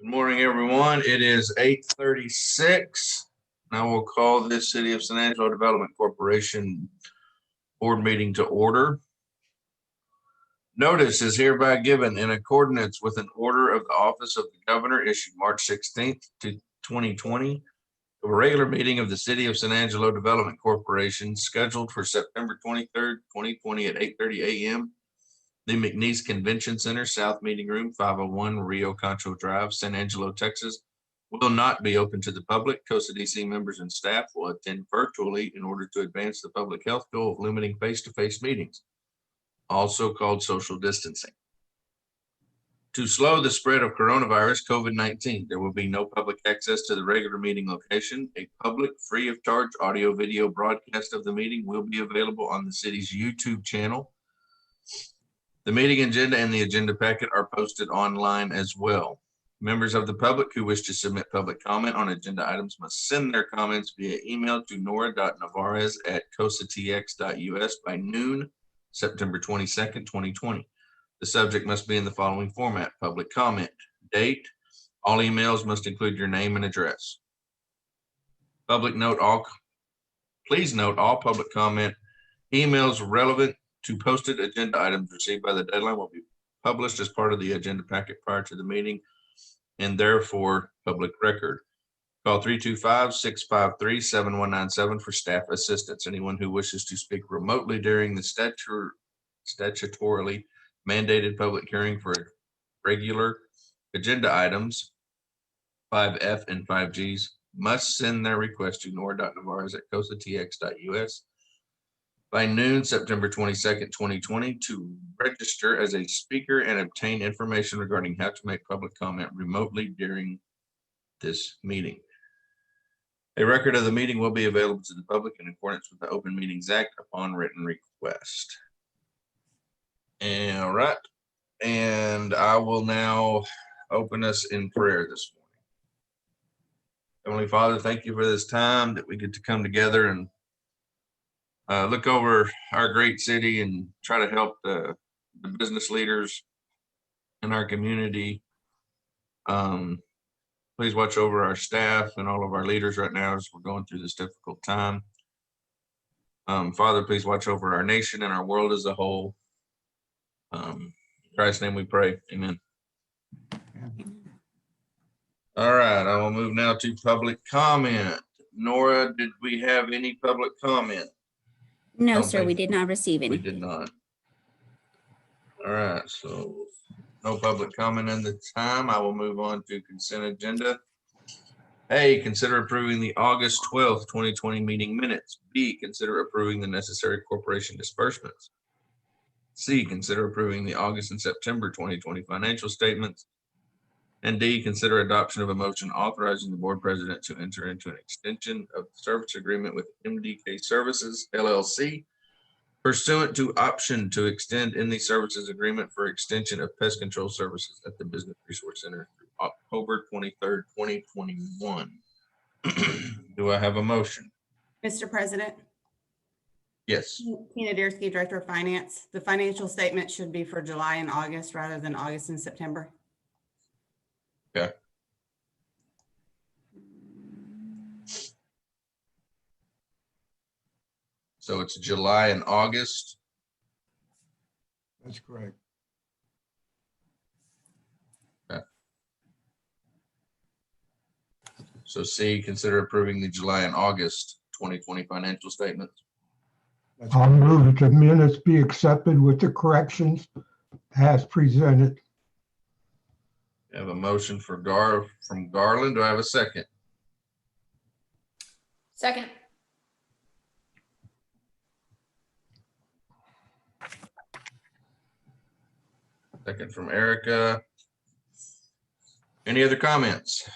Good morning, everyone. It is 8:36. Now we'll call this City of San Angelo Development Corporation board meeting to order. Notice is hereby given in accordance with an order of the Office of the Governor issued March 16th to 2020 of a regular meeting of the City of San Angelo Development Corporation scheduled for September 23rd, 2020 at 8:30 a.m. The McNeese Convention Center, South Meeting Room, 501 Rio Concho Drive, San Angelo, Texas, will not be open to the public. COSA DC members and staff will attend virtually in order to advance the public health goal of limiting face-to-face meetings, also called social distancing. To slow the spread of coronavirus COVID-19, there will be no public access to the regular meeting location. A public, free of charge audio-video broadcast of the meeting will be available on the city's YouTube channel. The meeting agenda and the agenda packet are posted online as well. Members of the public who wish to submit public comment on agenda items must send their comments via email to nora.navarez@cosatx.us by noon, September 22nd, 2020. The subject must be in the following format: public comment, date. All emails must include your name and address. Please note all public comment emails relevant to posted agenda items received by the deadline will be published as part of the agenda packet prior to the meeting and therefore public record. Call 325-653-7197 for staff assistance. Anyone who wishes to speak remotely during the statutorily mandated public hearing for regular agenda items 5F and 5Gs must send their request to nora.navarez@cosatx.us by noon, September 22nd, 2020 to register as a speaker and obtain information regarding how to make public comment remotely during this meeting. A record of the meeting will be available to the public in accordance with the Open Meetings Act upon written request. All right, and I will now open us in prayer this morning. Heavenly Father, thank you for this time that we get to come together and look over our great city and try to help the business leaders in our community. Please watch over our staff and all of our leaders right now as we're going through this difficult time. Father, please watch over our nation and our world as a whole. In Christ's name we pray, amen. All right, I will move now to public comment. Nora, did we have any public comment? No, sir, we did not receive any. We did not. All right, so no public comment in the time. I will move on to consent agenda. A, consider approving the August 12th, 2020 meeting minutes. B, consider approving the necessary corporation disbursements. C, consider approving the August and September 2020 financial statements. And D, consider adoption of a motion authorizing the board president to enter into an extension of the service agreement with MDK Services, LLC, pursuant to option to extend in the services agreement for extension of pest control services at the Business Resource Center through October 23rd, 2021. Do I have a motion? Mr. President? Yes. Tina Deersky, Director of Finance. The financial statement should be for July and August rather than August and September. Okay. So it's July and August. That's correct. Okay. So C, consider approving the July and August 2020 financial statements. I'll move that the minutes be accepted with the corrections as presented. I have a motion from Garland. Do I have a second? Second. Second from Erica. Any other comments?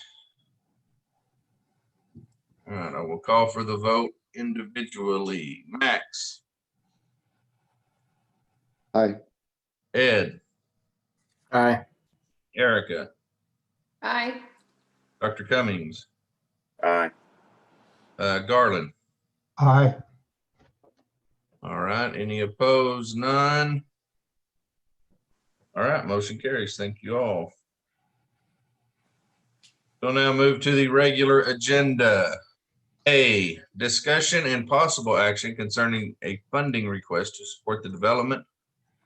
All right, I will call for the vote individually. Max. Aye. Ed. Aye. Erica. Aye. Dr. Cummings. Aye. Garland. Aye. All right, any opposed? None. All right, motion carries. Thank you all. We'll now move to the regular agenda. A, discussion and possible action concerning a funding request to support the development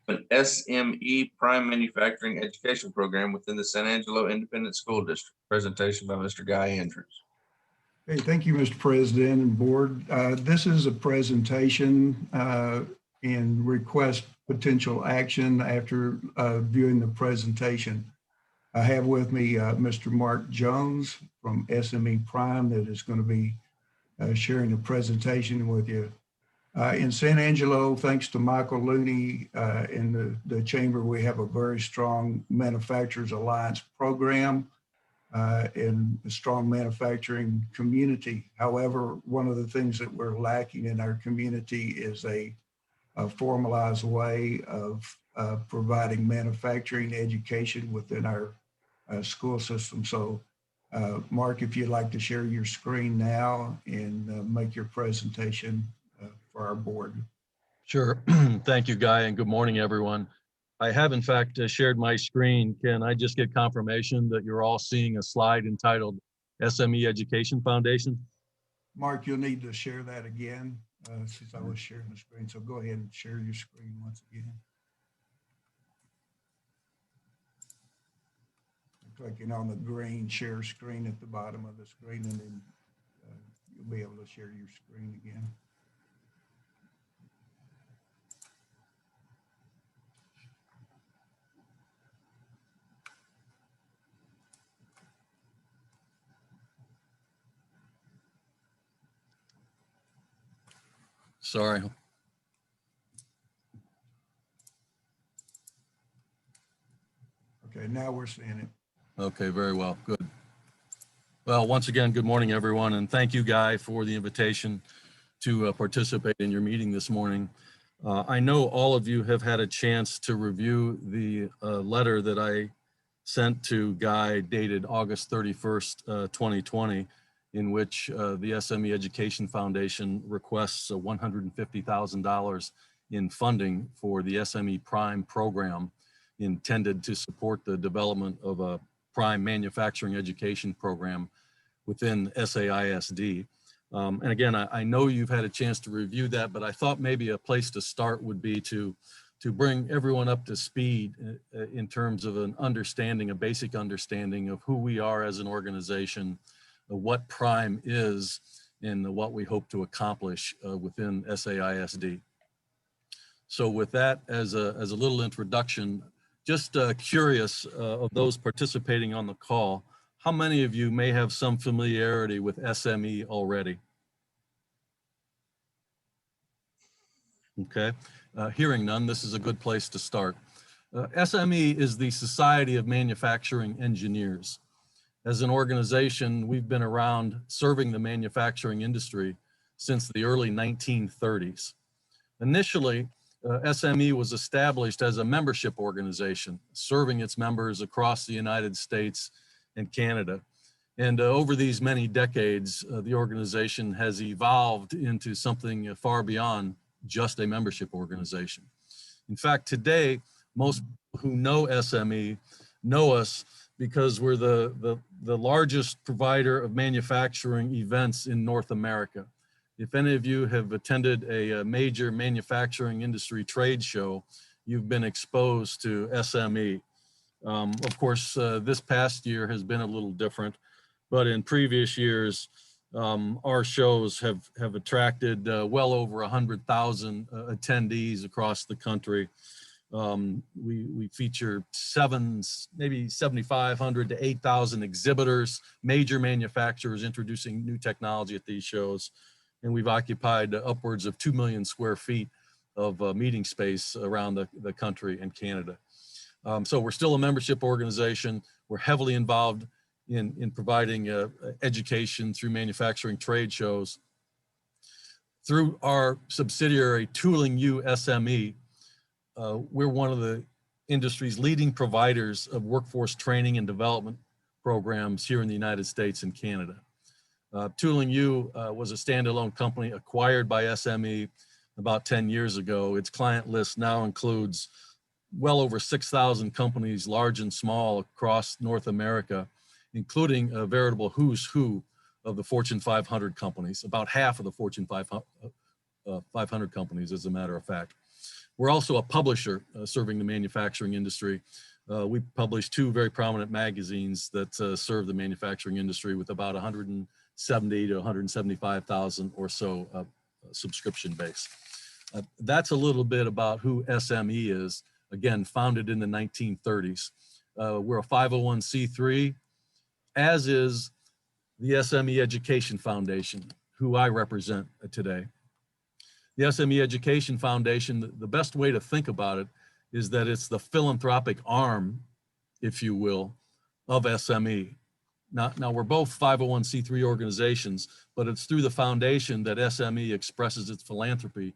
of an SME prime manufacturing education program within the San Angelo Independent School District. Presentation by Mr. Guy Andrews. Hey, thank you, Mr. President and Board. This is a presentation and request potential action after viewing the presentation. I have with me Mr. Mark Jones from SME Prime that is going to be sharing the presentation with you. In San Angelo, thanks to Michael Looney in the chamber, we have a very strong Manufacturers Alliance program in a strong manufacturing community. However, one of the things that we're lacking in our community is a formalized way of providing manufacturing education within our school system. So Mark, if you'd like to share your screen now and make your presentation for our board. Sure. Thank you, Guy, and good morning, everyone. I have, in fact, shared my screen. Can I just get confirmation that you're all seeing a slide entitled SME Education Foundation? Mark, you'll need to share that again since I was sharing the screen. So go ahead and share your screen once again. Clicking on the green share screen at the bottom of the screen, and then you'll be able to share your screen again. Sorry. Okay, now we're seeing it. Okay, very well. Good. Well, once again, good morning, everyone, and thank you, Guy, for the invitation to participate in your meeting this morning. I know all of you have had a chance to review the letter that I sent to Guy dated August 31st, 2020, in which the SME Education Foundation requests $150,000 in funding for the SME Prime program intended to support the development of a prime manufacturing education program within SAISD. And again, I know you've had a chance to review that, but I thought maybe a place to start would be to bring everyone up to speed in terms of an understanding, a basic understanding of who we are as an organization, what Prime is, and what we hope to accomplish within SAISD. So with that as a little introduction, just curious of those participating on the call, how many of you may have some familiarity with SME already? Okay, hearing none, this is a good place to start. SME is the Society of Manufacturing Engineers. As an organization, we've been around serving the manufacturing industry since the early 1930s. Initially, SME was established as a membership organization, serving its members across the United States and Canada. And over these many decades, the organization has evolved into something far beyond just a membership organization. In fact, today, most people who know SME know us because we're the largest provider of manufacturing events in North America. If any of you have attended a major manufacturing industry trade show, you've been exposed to SME. Of course, this past year has been a little different, but in previous years, our shows have attracted well over 100,000 attendees across the country. We feature maybe 7,500 to 8,000 exhibitors, major manufacturers introducing new technology at these shows. And we've occupied upwards of 2 million square feet of meeting space around the country and Canada. So we're still a membership organization. We're heavily involved in providing education through manufacturing trade shows. Through our subsidiary Tooling U SME, we're one of the industry's leading providers of workforce training and development programs here in the United States and Canada. Tooling U was a standalone company acquired by SME about 10 years ago. Its client list now includes well over 6,000 companies, large and small, across North America. including a veritable who's who of the Fortune 500 companies, about half of the Fortune 500 companies, as a matter of fact. We're also a publisher serving the manufacturing industry. We publish 2 very prominent magazines that serve the manufacturing industry with about 170 to 175,000 or so subscription base. That's a little bit about who SME is. Again, founded in the 1930s. We're a 501c3, as is the Sme Education Foundation, who I represent today. The Sme Education Foundation, the best way to think about it is that it's the philanthropic arm, if you will, of SME. Now we're both 501c3 organizations, but it's through the foundation that SME expresses its philanthropy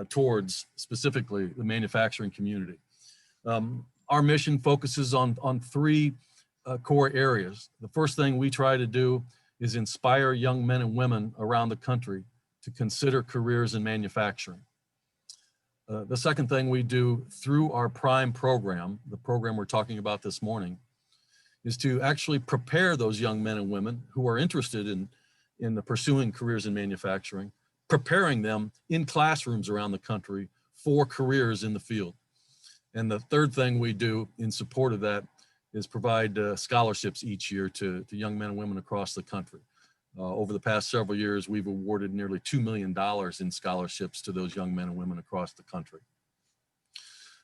towards specifically the manufacturing community. Our mission focuses on 3 core areas. The first thing we try to do is inspire young men and women around the country to consider careers in manufacturing. The second thing we do through our Prime program, the program we're talking about this morning, is to actually prepare those young men and women who are interested in pursuing careers in manufacturing, preparing them in classrooms around the country for careers in the field. And the third thing we do in support of that is provide scholarships each year to young men and women across the country. Over the past several years, we've awarded nearly $2 million in scholarships to those young men and women across the country.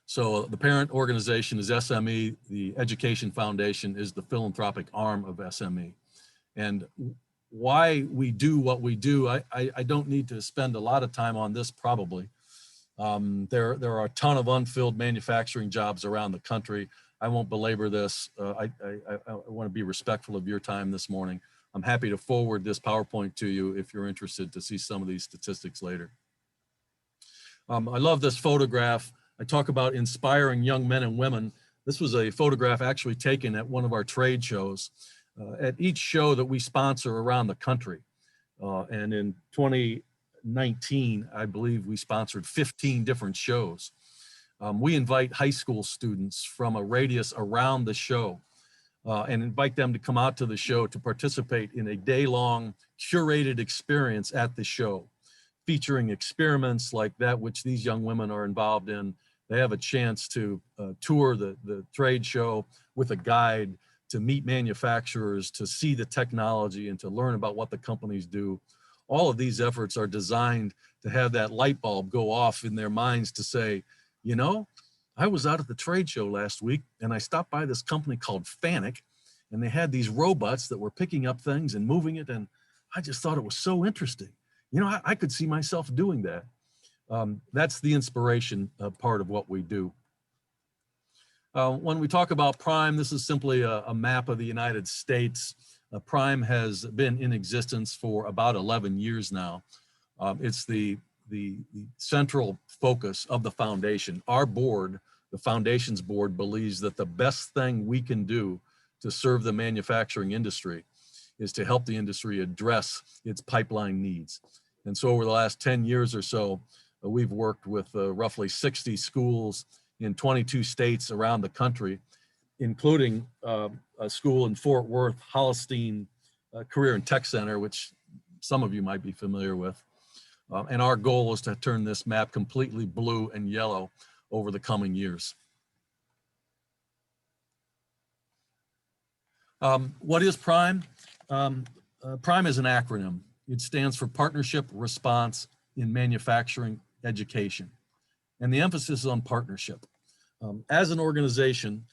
So the parent organization is SME. The Education Foundation is the philanthropic arm of SME. And why we do what we do, I don't need to spend a lot of time on this probably. There are a ton of unfilled manufacturing jobs around the country. I won't belabor this. I want to be respectful of your time this morning. I'm happy to forward this PowerPoint to you if you're interested to see some of these statistics later. I love this photograph. I talk about inspiring young men and women. This was a photograph actually taken at one of our trade shows. At each show that we sponsor around the country, and in 2019, I believe we sponsored 15 different shows. We invite high school students from a radius around the show and invite them to come out to the show to participate in a day-long curated experience at the show, featuring experiments like that which these young women are involved in. They have a chance to tour the trade show with a guide, to meet manufacturers, to see the technology, and to learn about what the companies do. All of these efforts are designed to have that light bulb go off in their minds to say, you know, I was out at the trade show last week and I stopped by this company called Fanuc, and they had these robots that were picking up things and moving it, and I just thought it was so interesting. You know, I could see myself doing that. That's the inspiration part of what we do. When we talk about Prime, this is simply a map of the United States. Prime has been in existence for about 11 years now. It's the central focus of the foundation. Our board, the foundation's board, believes that the best thing we can do to serve the manufacturing industry is to help the industry address its pipeline needs. And so over the last 10 years or so, we've worked with roughly 60 schools in 22 states around the country, including a school in Fort Worth, Hollistein Career and Tech Center, which some of you might be familiar with. And our goal is to turn this map completely blue and yellow over the coming years. What is Prime? Prime is an acronym. It stands for Partnership Response in Manufacturing Education. And the emphasis is on partnership. As an organization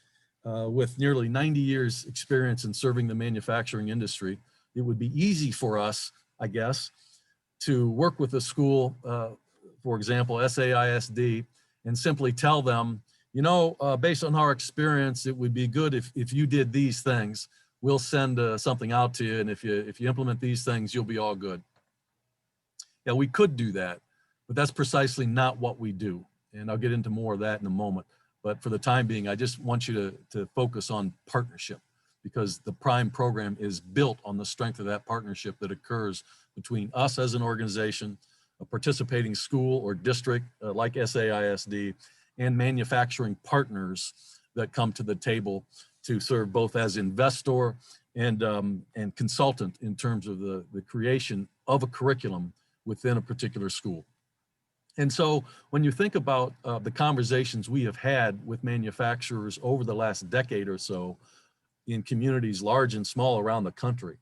with nearly 90 years experience in serving the manufacturing industry, it would be easy for us, I guess, to work with a school, for example, SAISD, and simply tell them, you know, based on our experience, it would be good if you did these things. We'll send something out to you, and if you implement these things, you'll be all good. Yeah, we could do that, but that's precisely not what we do. And I'll get into more of that in a moment. But for the time being, I just want you to focus on partnership, because the Prime program is built on the strength of that partnership that occurs between us as an organization, a participating school or district like SAISD, and manufacturing partners that come to the table to serve both as investor and consultant in terms of the creation of a curriculum within a particular school. And so when you think about the conversations we have had with manufacturers over the last decade or so in communities large and small around the country,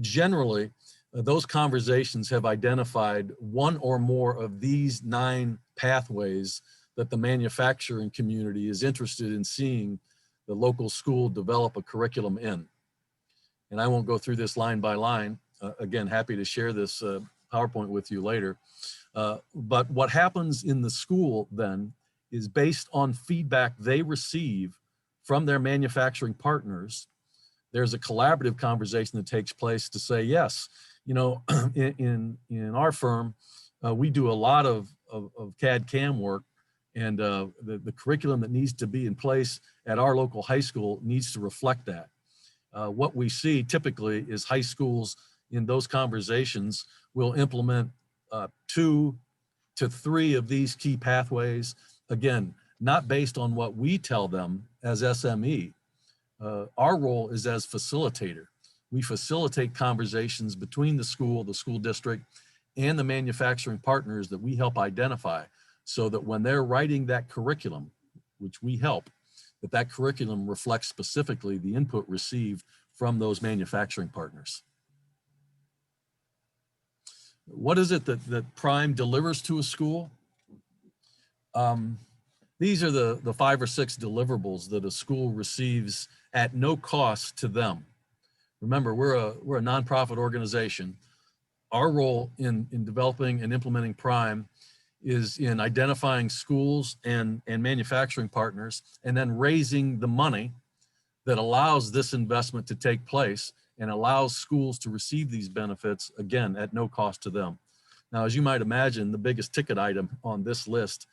generally, those conversations have identified one or more of these 9 pathways that the manufacturing community is interested in seeing the local school develop a curriculum in. And I won't go through this line by line. Again, happy to share this PowerPoint with you later. But what happens in the school then is based on feedback they receive from their manufacturing partners. There's a collaborative conversation that takes place to say, yes, you know, in our firm, we do a lot of CAD CAM work, and the curriculum that needs to be in place at our local high school needs to reflect that. What we see typically is high schools in those conversations will implement 2 to 3 of these key pathways. Again, not based on what we tell them as SME. Our role is as facilitator. We facilitate conversations between the school district, and the manufacturing partners that we help identify, so that when they're writing that curriculum, which we help, that curriculum reflects specifically the input received from those manufacturing partners. What is it that Prime delivers to a school? These are the 5 or 6 deliverables that a school receives at no cost to them. Remember, we're a nonprofit organization. Our role in developing and implementing Prime is in identifying schools and manufacturing partners, and then raising the money that allows this investment to take place and allows schools to receive these benefits, again, at no cost to them. Now, as you might imagine, the biggest ticket item on this list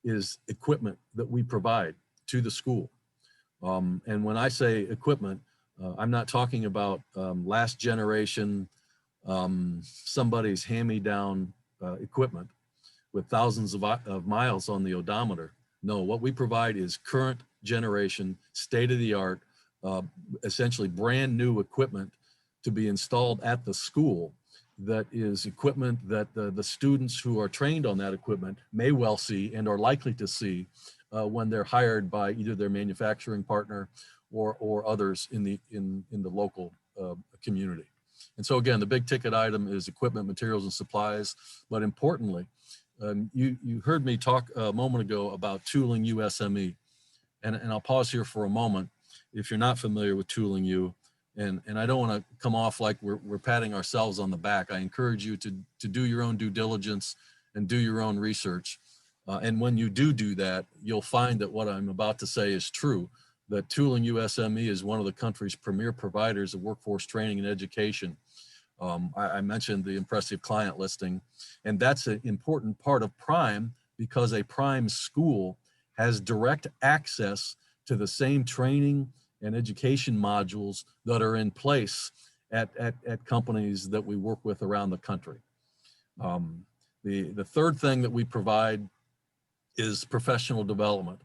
is equipment that we provide to the school. And when I say equipment, I'm not talking about last generation, somebody's hand-me-down equipment with thousands of miles on the odometer. No, what we provide is current generation, state-of-the-art, essentially brand new equipment to be installed at the school, that is equipment that the students who are trained on that equipment may well see and are likely to see when they're hired by either their manufacturing partner or others in the local community. And so again, the big ticket item is equipment, materials, and supplies. But importantly, you heard me talk a moment ago about tooling USME, and I'll pause here for a moment. If you're not familiar with tooling U, and I don't want to come off like we're patting ourselves on the back. I encourage you to do your own due diligence and do your own research. And when you do that, you'll find that what I'm about to say is true, that Tooling USME is one of the country's premier providers of workforce training and education. I mentioned the impressive client listing, and that's an important part of Prime, because a Prime school has direct access to the same training and education modules that are in place at companies that we work with around the country. The third thing that we provide is professional development.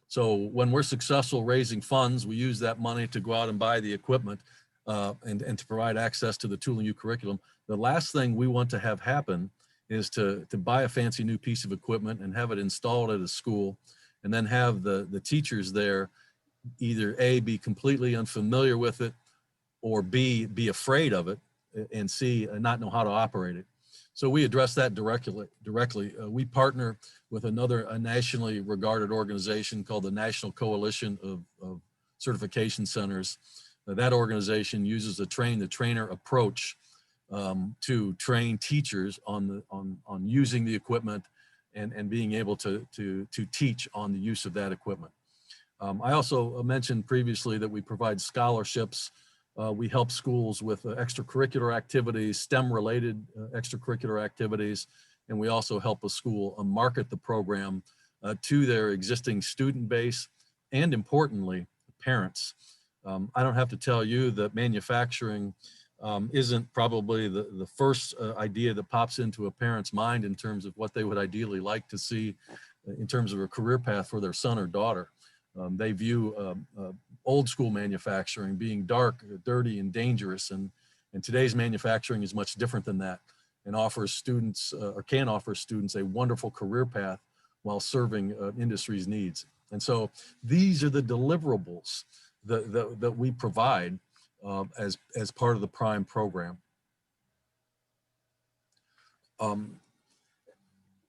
So when we're successful raising funds, we use that money to go out and buy the equipment and to provide access to the Tooling U curriculum. The last thing we want to have happen is to buy a fancy new piece of equipment and have it installed at a school, and then have the teachers there either A, be completely unfamiliar with it, or B, be afraid of it, and C, not know how to operate it. So we address that directly. We partner with a nationally regarded organization called the National Coalition of Certification Centers. That organization uses a train-the-trainer approach to train teachers on using the equipment and being able to teach on the use of that equipment. I also mentioned previously that we provide scholarships. We help schools with extracurricular activities, STEM-related extracurricular activities, and we also help a school market the program to their existing student base, and importantly, parents. I don't have to tell you that manufacturing isn't probably the first idea that pops into a parent's mind in terms of what they would ideally like to see in terms of a career path for their son or daughter. They view old school manufacturing being dark, dirty, and dangerous. And today's manufacturing is much different than that, and offers students or can offer students a wonderful career path while serving industry's needs. And so these are the deliverables that we provide as part of the Prime program.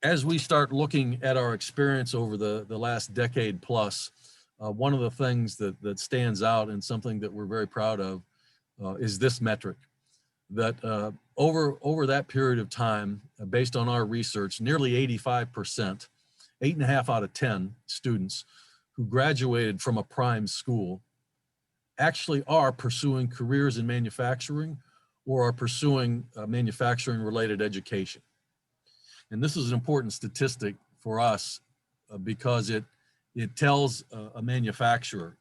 As we start looking at our experience over the last decade plus, one of the things that stands out and something that we're very proud of is this metric, that over that period of time, based on our research, nearly 85%, 8.5 out of 10 students who graduated from a Prime school actually are pursuing careers in manufacturing or are pursuing manufacturing related education. And this is an important statistic for us because it tells a manufacturer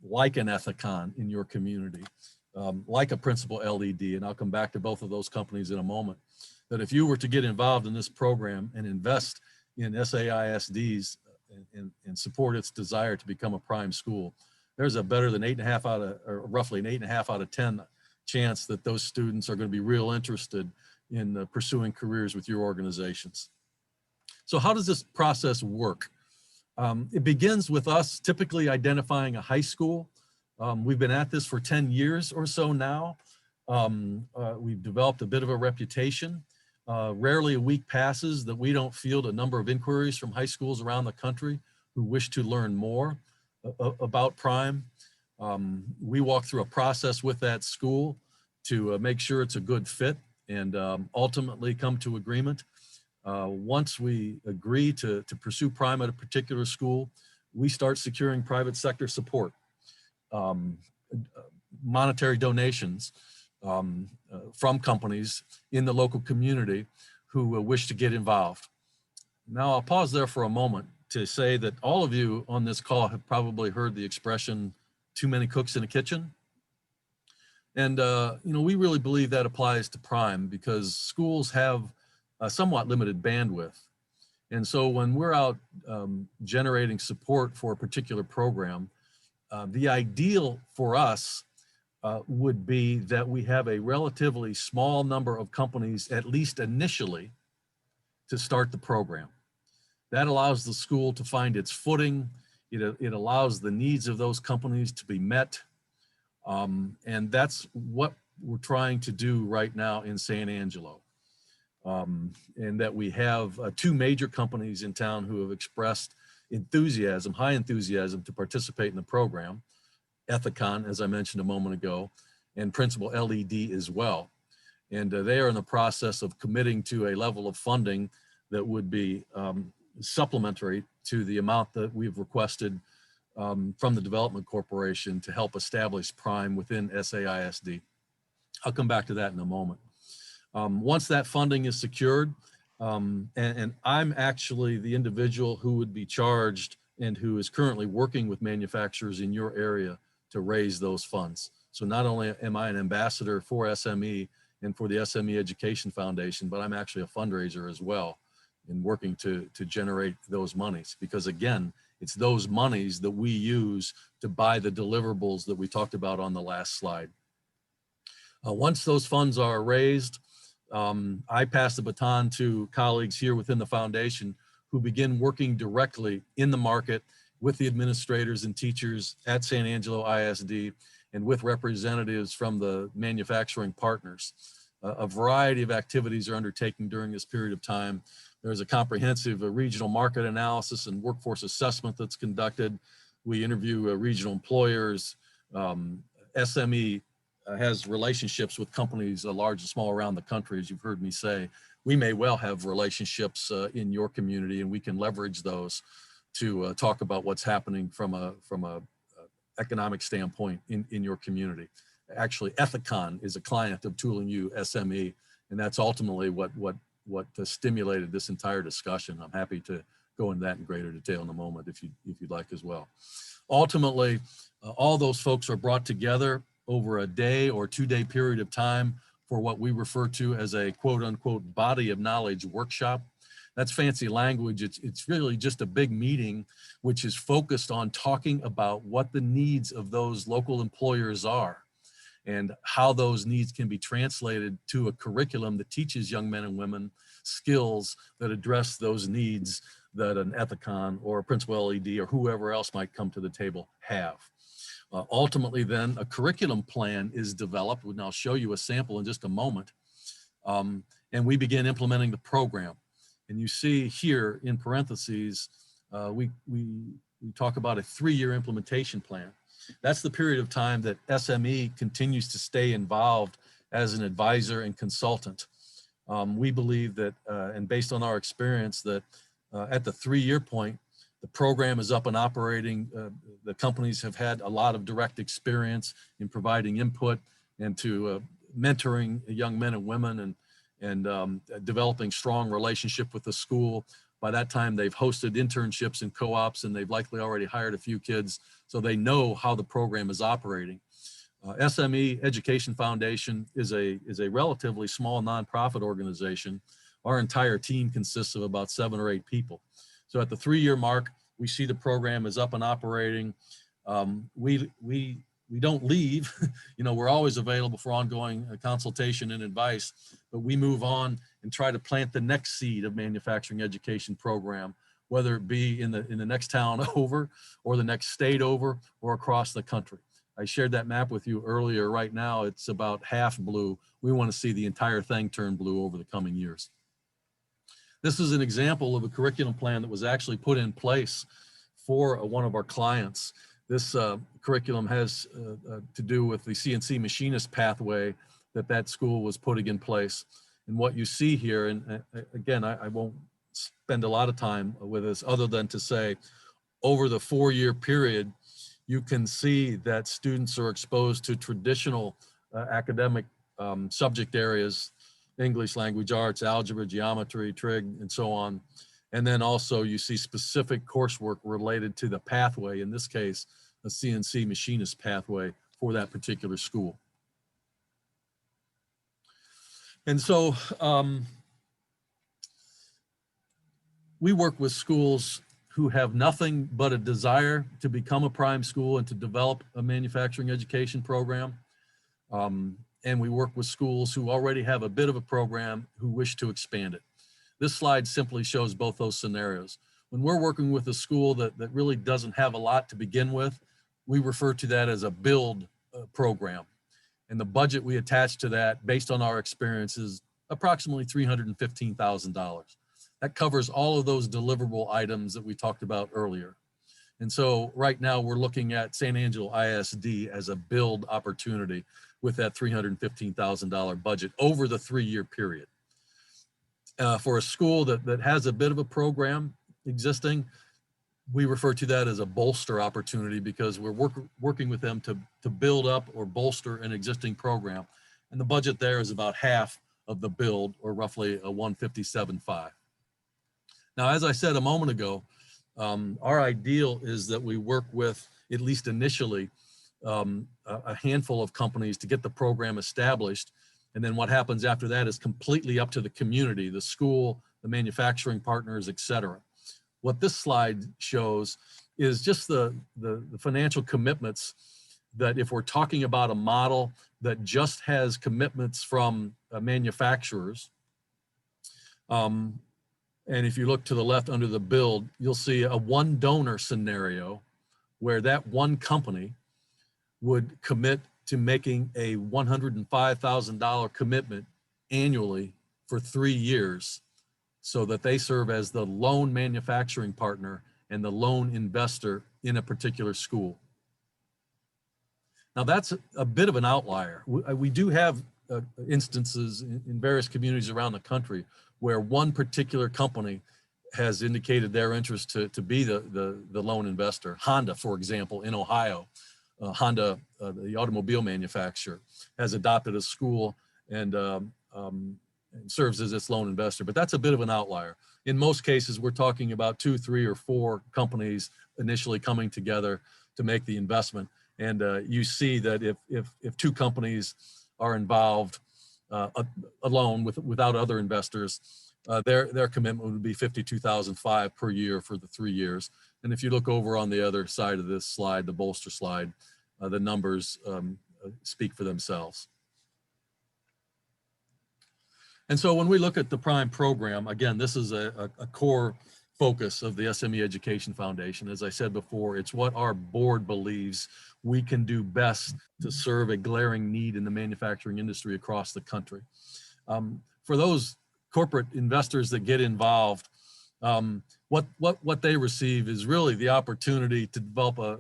like an Ethicon in your community, like a Principal LED, and I'll come back to both of those companies in a moment, that if you were to get involved in this program and invest in SAISDs and support its desire to become a Prime school, there's a better than roughly an 8.5 out of 10 chance that those students are going to be real interested in pursuing careers with your organizations. So how does this process work? It begins with us typically identifying a high school. We've been at this for 10 years or so now. We've developed a bit of a reputation. Rarely a week passes that we don't field a number of inquiries from high schools around the country who wish to learn more about Prime. We walk through a process with that school to make sure it's a good fit and ultimately come to agreement. Once we agree to pursue Prime at a particular school, we start securing private sector support, monetary donations from companies in the local community who wish to get involved. Now I'll pause there for a moment to say that all of you on this call have probably heard the expression, too many cooks in a kitchen. And we really believe that applies to Prime because schools have a somewhat limited bandwidth. And so when we're out generating support for a particular program, the ideal for us would be that we have a relatively small number of companies, at least initially, to start the program. That allows the school to find its footing. It allows the needs of those companies to be met. And that's what we're trying to do right now in San Angelo. And that we have two major companies in town who have expressed enthusiasm, high enthusiasm to participate in the program. Ethicon, as I mentioned a moment ago, and Principal LED as well. And they are in the process of committing to a level of funding that would be supplementary to the amount that we've requested from the Development Corporation to help establish Prime within SAISD. I'll come back to that in a moment. Once that funding is secured, and I'm actually the individual who would be charged and who is currently working with manufacturers in your area to raise those funds. So not only am I an ambassador for SME and for the Sme Education Foundation, but I'm actually a fundraiser as well in working to generate those monies. Because again, it's those monies that we use to buy the deliverables that we talked about on the last slide. Once those funds are raised, I pass the baton to colleagues here within the foundation who begin working directly in the market with the administrators and teachers at San Angelo ISD and with representatives from the manufacturing partners. A variety of activities are undertaken during this period of time. There's a comprehensive regional market analysis and workforce assessment that's conducted. We interview regional employers. SME has relationships with companies large and small around the country, as you've heard me say. We may well have relationships in your community, and we can leverage those to talk about what's happening from a economic standpoint in your community. Actually, Ethicon is a client of Tooling U SME, and that's ultimately what stimulated this entire discussion. I'm happy to go into that in greater detail in a moment if you'd like as well. Ultimately, all those folks are brought together over a day or 2-day period of time for what we refer to as a quote unquote body of knowledge workshop. That's fancy language. It's really just a big meeting which is focused on talking about what the needs of those local employers are and how those needs can be translated to a curriculum that teaches young men and women skills that address those needs that an Ethicon or a Principal LED or whoever else might come to the table have. Ultimately then, a curriculum plan is developed, and I'll show you a sample in just a moment, and we begin implementing the program. And you see here in parentheses, we talk about a 3-year implementation plan. That's the period of time that SME continues to stay involved as an advisor and consultant. We believe that, and based on our experience, that at the 3-year point, the program is up and operating. The companies have had a lot of direct experience in providing input and to mentoring young men and women and developing strong relationship with the school. By that time, they've hosted internships and co-ops, and they've likely already hired a few kids, so they know how the program is operating. Sme Education Foundation is a relatively small nonprofit organization. Our entire team consists of about 7 or 8 people. So at the 3-year mark, we see the program is up and operating. We don't leave. We're always available for ongoing consultation and advice, but we move on and try to plant the next seed of manufacturing education program, whether it be in the next town over or the next state over or across the country. I shared that map with you earlier. Right now, it's about half blue. We want to see the entire thing turn blue over the coming years. This is an example of a curriculum plan that was actually put in place for one of our clients. This curriculum has to do with the CNC machinist pathway that school was putting in place. And what you see here, and again, I won't spend a lot of time with this other than to say, over the 4-year period, you can see that students are exposed to traditional academic subject areas, English, language arts, algebra, geometry, trig, and so on. And then also you see specific coursework related to the pathway, in this case, a CNC machinist pathway for that particular school. And so we work with schools who have nothing but a desire to become a prime school and to develop a manufacturing education program. And we work with schools who already have a bit of a program who wish to expand it. This slide simply shows both those scenarios. When we're working with a school that really doesn't have a lot to begin with, we refer to that as a build program. And the budget we attach to that, based on our experience, is approximately $315,000. That covers all of those deliverable items that we talked about earlier. And so right now we're looking at San Angelo ISD as a build opportunity with that $315,000 budget over the 3-year period. For a school that has a bit of a program existing, we refer to that as a bolster opportunity because we're working with them to build up or bolster an existing program. And the budget there is about half of the build, or roughly a $157,500. Now, as I said a moment ago, our ideal is that we work with, at least initially, a handful of companies to get the program established. And then what happens after that is completely up to the community, the school, the manufacturing partners, et cetera. What this slide shows is just the financial commitments that if we're talking about a model that just has commitments from manufacturers, and if you look to the left under the build, you'll see a one donor scenario where that one company would commit to making a $105,000 commitment annually for 3 years so that they serve as the loan manufacturing partner and the loan investor in a particular school. Now that's a bit of an outlier. We do have instances in various communities around the country where one particular company has indicated their interest to be the loan investor. Honda, for example, in Ohio, Honda, the automobile manufacturer, has adopted a school and serves as its loan investor, but that's a bit of an outlier. In most cases, we're talking about 2, 3, or 4 companies initially coming together to make the investment. And you see that if 2 companies are involved alone without other investors, their commitment would be $52,500 per year for the 3 years. And if you look over on the other side of this slide, the bolster slide, the numbers speak for themselves. And so when we look at the Prime program, again, this is a core focus of the SME Education Foundation. As I said before, it's what our board believes we can do best to serve a glaring need in the manufacturing industry across the country. For those corporate investors that get involved, what they receive is really the opportunity to develop a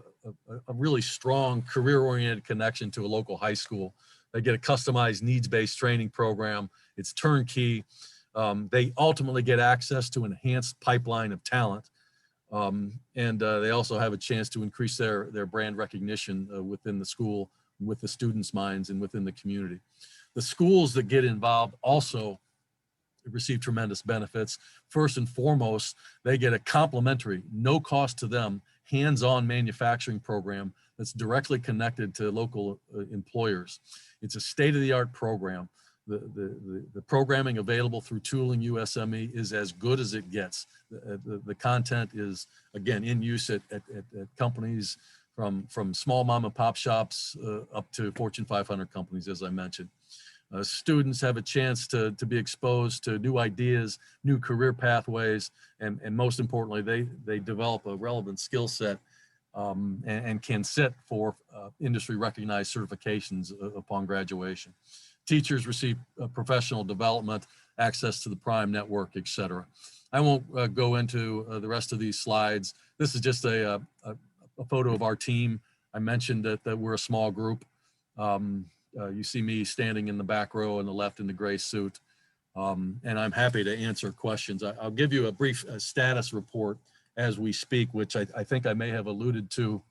really strong career-oriented connection to a local high school. They get a customized needs-based training program. It's turnkey. They ultimately get access to an enhanced pipeline of talent. And they also have a chance to increase their brand recognition within the school, with the students' minds, and within the community. The schools that get involved also receive tremendous benefits. First and foremost, they get a complimentary, no cost to them, hands-on manufacturing program that's directly connected to local employers. It's a state-of-the-art program. The programming available through Tooling USME is as good as it gets. The content is, again, in use at companies from small mom and pop shops up to Fortune 500 companies, as I mentioned. Students have a chance to be exposed to new ideas, new career pathways, and most importantly, they develop a relevant skill set and can sit for industry recognized certifications upon graduation. Teachers receive professional development, access to the Prime network, et cetera. I won't go into the rest of these slides. This is just a photo of our team. I mentioned that we're a small group. You see me standing in the back row on the left in the gray suit, and I'm happy to answer questions. I'll give you a brief status report as we speak, which I think I may have alluded to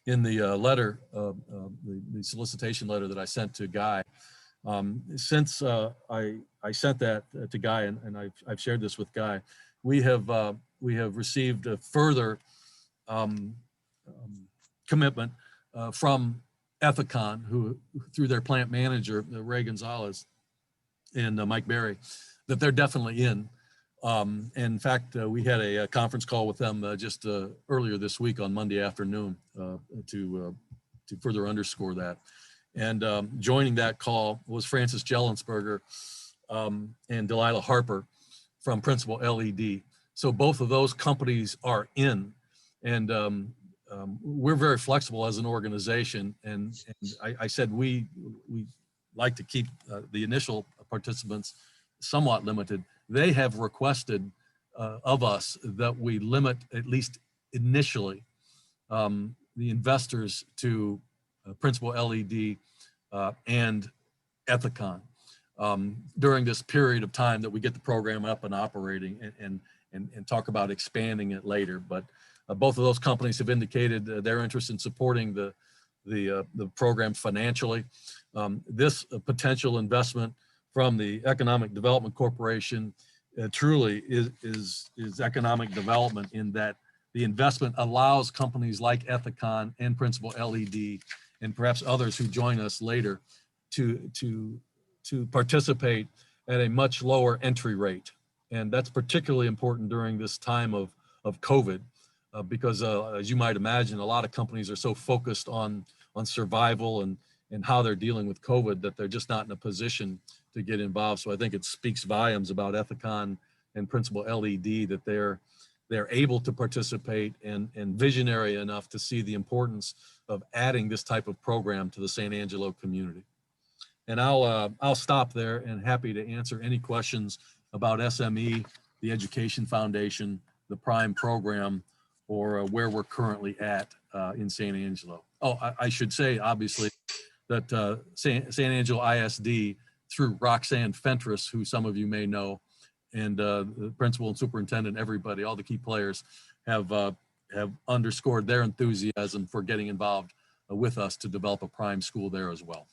in the letter, the solicitation letter that I sent to Guy. Since I sent that to Guy, and I've shared this with Guy, we have received a further commitment from Ethicon, who through their plant manager, Ray Gonzalez and Mike Berry, that they're definitely in. And in fact, we had a conference call with them just earlier this week on Monday afternoon to further underscore that. And joining that call was Francis Jellensberger and Delilah Harper from Principal LED. So both of those companies are in, and we're very flexible as an organization. And I said we like to keep the initial participants somewhat limited. They have requested of us that we limit, at least initially, the investors to Principal LED and Ethicon during this period of time that we get the program up and operating, and talk about expanding it later. But both of those companies have indicated their interest in supporting the program financially. This potential investment from the Economic Development Corporation truly is economic development, in that the investment allows companies like Ethicon and Principal LED and perhaps others who join us later to participate at a much lower entry rate. And that's particularly important during this time of COVID, because as you might imagine, a lot of companies are so focused on survival and how they're dealing with COVID that they're just not in a position to get involved. So I think it speaks volumes about Ethicon and Principal LED that they're able to participate and visionary enough to see the importance of adding this type of program to the San Angelo community. And I'll stop there, and happy to answer any questions about SME, the Education Foundation, the Prime program, or where we're currently at in San Angelo. Oh, I should say, obviously, that San Angelo ISD, through Roxanne Fentress, who some of you may know, and the principal and superintendent, everybody, all the key players have underscored their enthusiasm for getting involved with us to develop a Prime school there as well.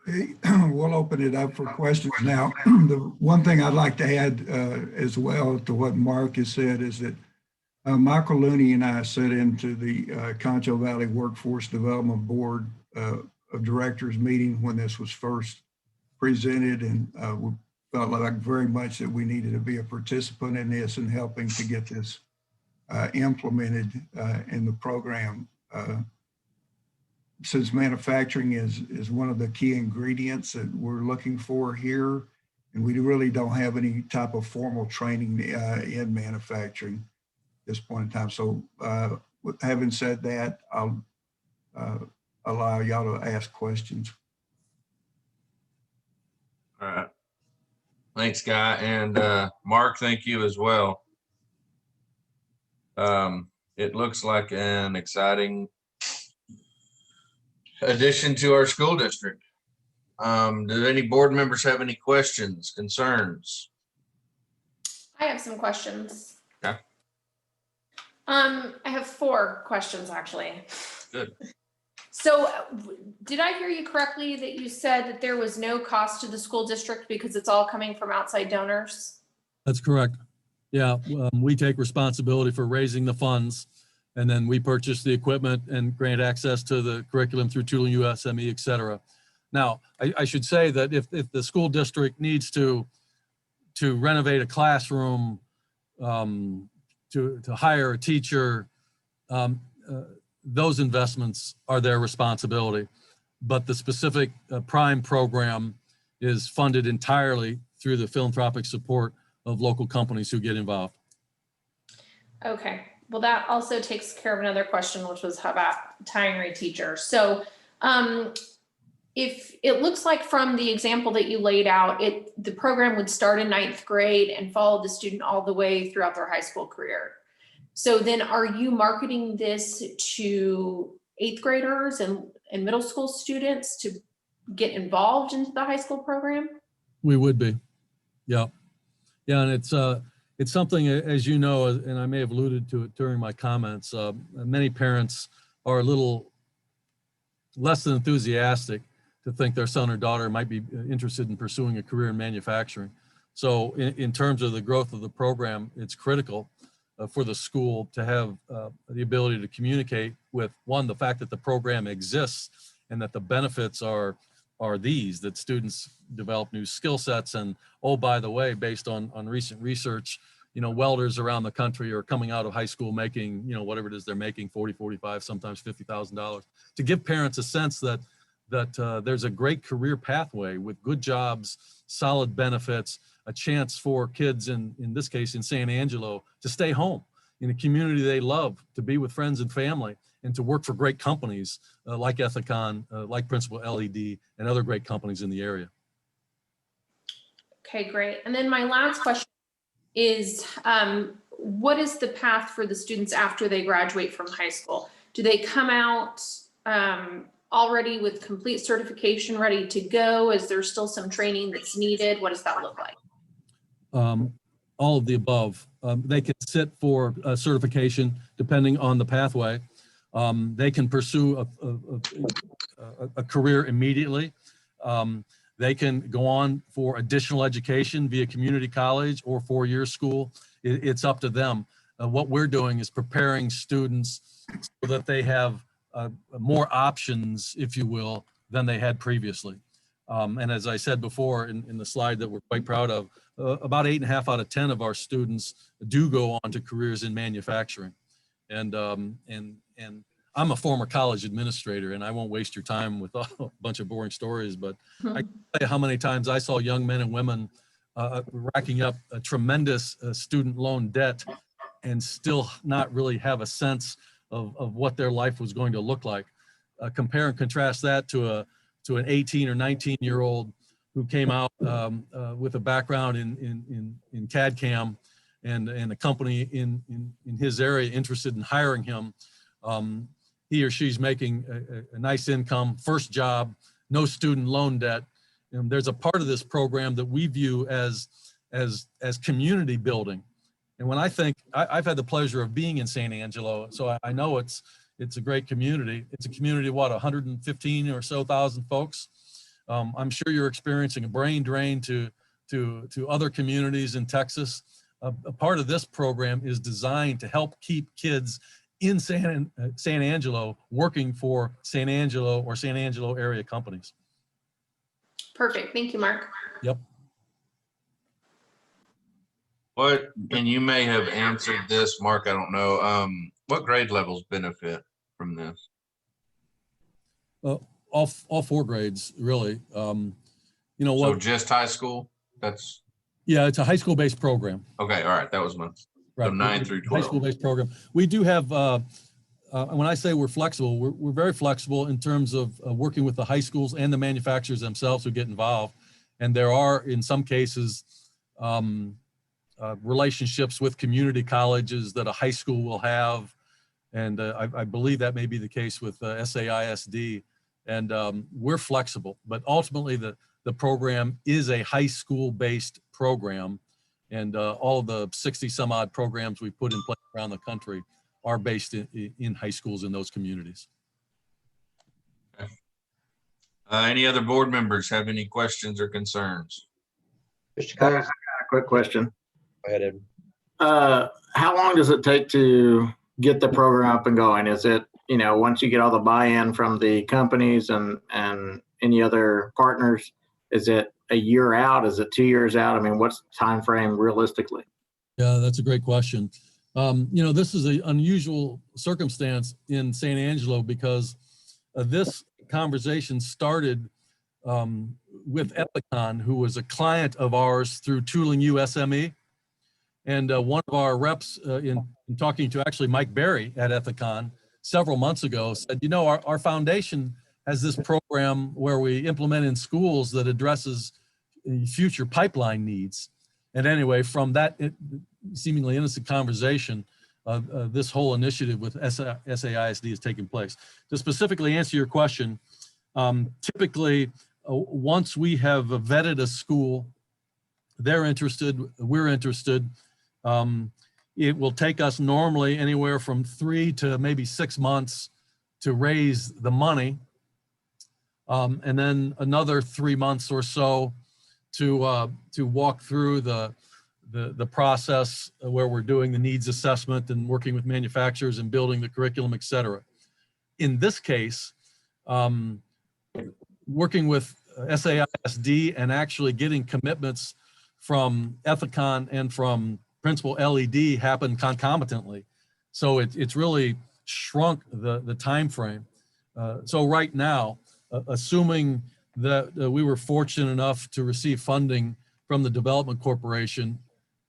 Okay, we'll open it up for questions now. The one thing I'd like to add as well to what Mark has said is that Michael Looney and I sat into the Concho Valley Workforce Development Board of Directors meeting when this was first presented, and we felt like very much that we needed to be a participant in this and helping to get this implemented in the program. Since manufacturing is one of the key ingredients that we're looking for here, and we really don't have any type of formal training in manufacturing at this point in time. So with having said that, I'll allow y'all to ask questions. All right. Thanks, Guy. And Mark, thank you as well. It looks like an exciting addition to our school district. Do any board members have any questions, concerns? I have some questions. Okay. I have 4 questions actually. Good. So did I hear you correctly that you said that there was no cost to the school district because it's all coming from outside donors? That's correct. Yeah, we take responsibility for raising the funds, and then we purchase the equipment and grant access to the curriculum through Tooling USME, et cetera. Now, I should say that if the school district needs to renovate a classroom, to hire a teacher, those investments are their responsibility. But the specific prime program is funded entirely through the philanthropic support of local companies who get involved. Okay, well, that also takes care of another question, which was how about hiring a teacher? So if it looks like from the example that you laid out, the program would start in 9th grade and follow the student all the way throughout their high school career. So then are you marketing this to 8th graders and middle school students to get involved into the high school program? We would be, yeah. Yeah, and it's something, as you know, and I may have alluded to it during my comments, many parents are a little less than enthusiastic to think their son or daughter might be interested in pursuing a career in manufacturing. So in terms of the growth of the program, it's critical for the school to have the ability to communicate with, one, the fact that the program exists and that the benefits are these, that students develop new skill sets. And, oh, by the way, based on recent research, welders around the country are coming out of high school making, whatever it is they're making, 40, 45, sometimes $50,000, to give parents a sense that there's a great career pathway with good jobs, solid benefits, a chance for kids in this case in San Angelo to stay home in a community they love, to be with friends and family, and to work for great companies like Ethicon, like Principal LED, and other great companies in the area. Okay, great. And then my last question is, what is the path for the students after they graduate from high school? Do they come out already with complete certification ready to go? Is there still some training that's needed? What does that look like? All of the above. They can sit for certification depending on the pathway. They can pursue a career immediately. They can go on for additional education via community college or 4-year school. It's up to them. What we're doing is preparing students so that they have more options, if you will, than they had previously. And as I said before in the slide that we're quite proud of, about 8.5 out of 10 of our students do go on to careers in manufacturing. And I'm a former college administrator, and I won't waste your time with a bunch of boring stories, but I can tell you how many times I saw young men and women racking up a tremendous student loan debt and still not really have a sense of what their life was going to look like. Compare and contrast that to an 18 or 19-year-old who came out with a background in CAD/CAM and a company in his area interested in hiring him. He or she's making a nice income, first job, no student loan debt. And there's a part of this program that we view as community building. And when I think, I've had the pleasure of being in San Angelo, so I know it's a great community. It's a community of what, 115 or so thousand folks. I'm sure you're experiencing a brain drain to other communities in Texas. A part of this program is designed to help keep kids in San Angelo working for San Angelo or San Angelo area companies. Perfect. Thank you, Mark. Yep. What, and you may have answered this, Mark, I don't know. What grade levels benefit from this? All 4 grades, really. You know So what? just high school? That's, Yeah, it's a high school-based program. okay, all right, that was my, so Right. 9 through High 12. school-based program. We do have, when I say we're flexible, we're very flexible in terms of working with the high schools and the manufacturers themselves who get involved. And there are, in some cases, relationships with community colleges that a high school will have. And I believe that may be the case with SAISD. And we're flexible, but ultimately the program is a high school-based program. And all of the 60 some odd programs we've put in place around the country are based in high schools in those communities. Any other board members have any questions or concerns? I got a quick question. Go ahead, Ed. How long does it take to get the program up and going? Is it, you know, once you get all the buy-in from the companies and any other partners, is it a year out? Is it 2 years out? I mean, what's the time frame realistically? Yeah, that's a great question. You know, this is an unusual circumstance in San Angelo because this conversation started with Ethicon, who was a client of ours through Tooling USME. And one of our reps in talking to actually Mike Berry at Ethicon several months ago said, you know, our foundation has this program where we implement in schools that addresses future pipeline needs. And anyway, from that seemingly innocent conversation, this whole initiative with SAISD is taking place. To specifically answer your question, typically, once we have vetted a school, they're interested, we're interested, it will take us normally anywhere from 3 to maybe 6 months to raise the money. And then another 3 months or so to walk through the process where we're doing the needs assessment and working with manufacturers and building the curriculum, et cetera. In this case, working with SAISD and actually getting commitments from Ethicon and from Principal LED happened concomitantly. So it's really shrunk the time frame. So right now, assuming that we were fortunate enough to receive funding from the Development Corporation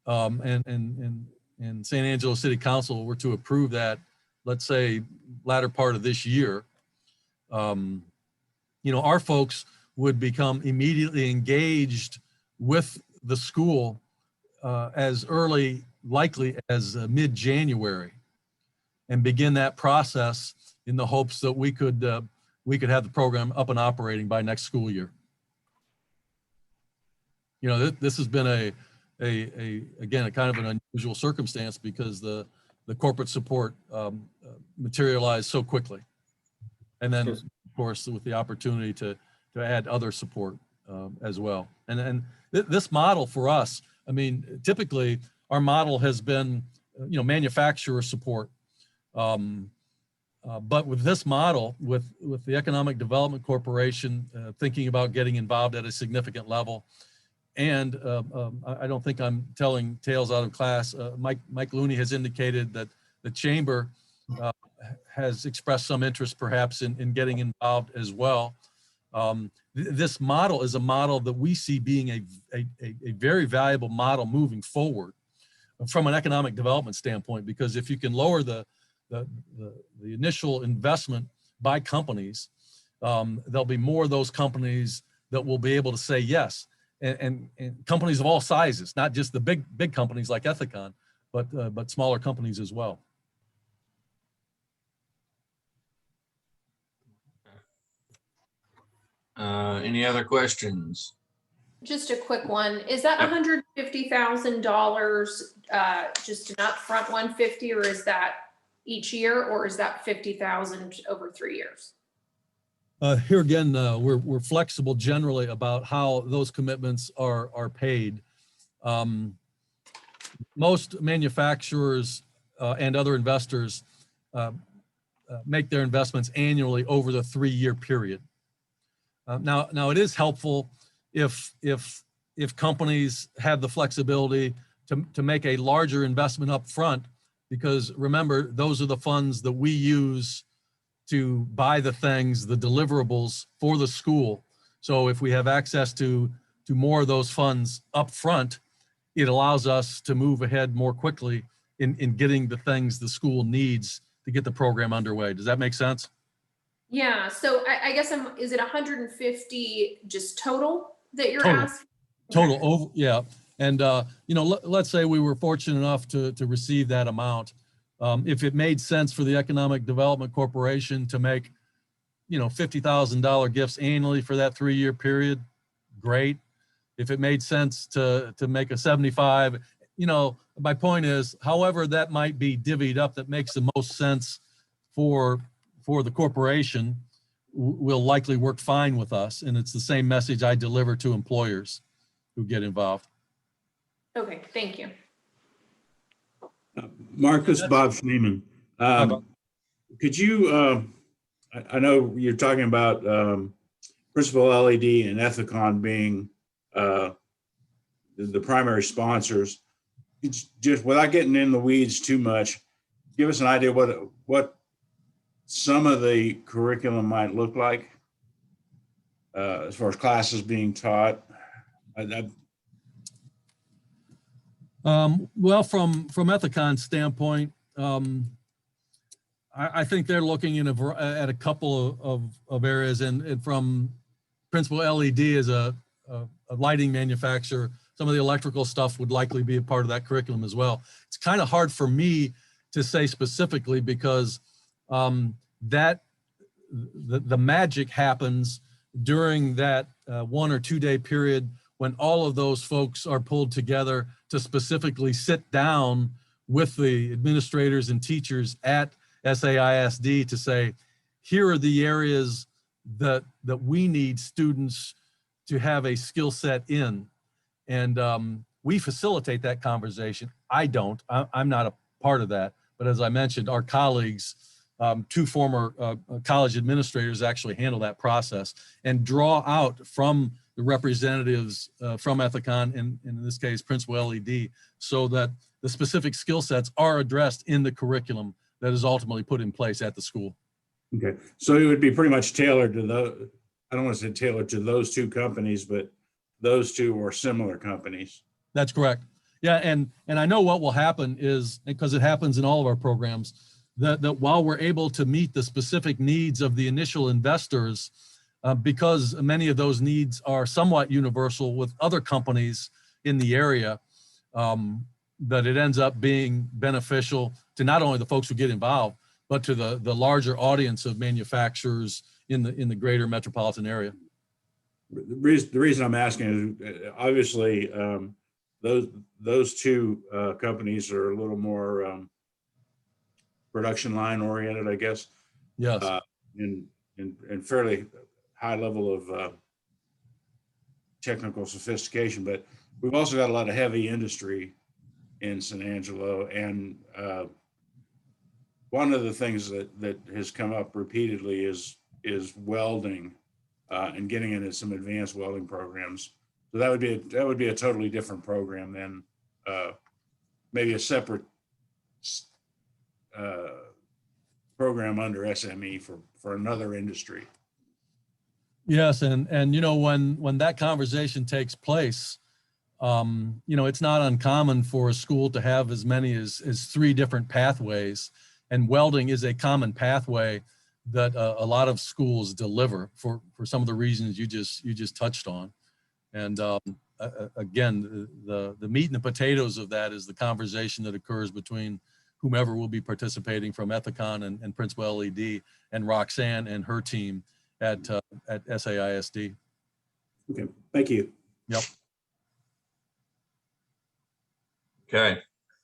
and San Angelo City Council were to approve that, let's say, latter part of this year, you know, our folks would become immediately engaged with the school as early, likely as mid-January, and begin that process in the hopes that we could have the program up and operating by next school year. You know, this has been again, a kind of an unusual circumstance because the corporate support materialized so quickly. And then, of course, with the opportunity to add other support as well. And this model for us, I mean, typically our model has been, you know, manufacturer support. But with this model, with the Economic Development Corporation thinking about getting involved at a significant level, and I don't think I'm telling tales out of class. Mike Looney has indicated that the chamber has expressed some interest perhaps in getting involved as well. This model is a model that we see being a very valuable model moving forward from an economic development standpoint, because if you can lower the initial investment by companies, there'll be more of those companies that will be able to say yes. And companies of all sizes, not just the big companies like Ethicon, but smaller companies as well. Any other questions? Just a quick one. Is that Yep. $150,000 just an upfront 150, or is that each year, or is that 50,000 over 3 years? Here again, we're flexible generally about how those commitments are paid. Most manufacturers and other investors make their investments annually over the 3-year period. Now it is helpful if companies have the flexibility to make a larger investment up front, because remember, those are the funds that we use to buy the things, the deliverables for the school. So if we have access to more of those funds up front, it allows us to move ahead more quickly in getting the things the school needs to get the program underway. Does that make sense? Yeah, so I guess is it 150 just total that you're Total. asking? Total over, yeah. And, let's say we were fortunate enough to receive that amount. If it made sense for the Economic Development Corporation to make, $50,000 gifts annually for that 3-year period, great. If it made sense to make a 75, my point is, however that might be divvied up, that makes the most sense for the corporation will likely work fine with us. And it's the same message I deliver to employers who get involved. Okay, thank you. Marcus, Bob Schneeman. Could you, I know you're talking about Principal LED and Ethicon being the primary sponsors. Just without getting in the weeds too much, give us an idea what some of the curriculum might look like as far as classes being taught. Well, from Ethicon's standpoint, I think they're looking at a couple of areas, and from Principal LED as a lighting manufacturer, some of the electrical stuff would likely be a part of that curriculum as well. It's kind of hard for me to say specifically because the magic happens during that 1 or 2 day period when all of those folks are pulled together to specifically sit down with the administrators and teachers at SAISD to say, here are the areas that we need students to have a skill set in. And we facilitate that conversation. I'm not a part of that. But as I mentioned, our colleagues, 2 former college administrators actually handle that process and draw out from the representatives from Ethicon, and in this case, Principal LED, so that the specific skill sets are addressed in the curriculum that is ultimately put in place at the school. Okay, so it would be pretty much tailored to those, I don't want to say tailored to those 2 companies, but those 2 or similar companies. That's correct. Yeah, and I know what will happen is, because it happens in all of our programs, that while we're able to meet the specific needs of the initial investors, because many of those needs are somewhat universal with other companies in the area, that it ends up being beneficial to not only the folks who get involved, but to the larger audience of manufacturers in the greater metropolitan area. The reason I'm asking is obviously those 2 companies are a little more production line oriented, I guess. Yes. And fairly high level of technical sophistication, but we've also got a lot of heavy industry in San Angelo, and one of the things that has come up repeatedly is welding and getting into some advanced welding programs. So that would be a totally different program than maybe a separate program under SME for another industry. Yes, and when that conversation takes place, it's not uncommon for a school to have as many as 3 different pathways, and welding is a common pathway that a lot of schools deliver for some of the reasons you just touched on. And again, the meat and the potatoes of that is the conversation that occurs between whomever will be participating from Ethicon and Principal LED and Roxanne and her team at SAISD. Okay, thank you. Yep. Okay,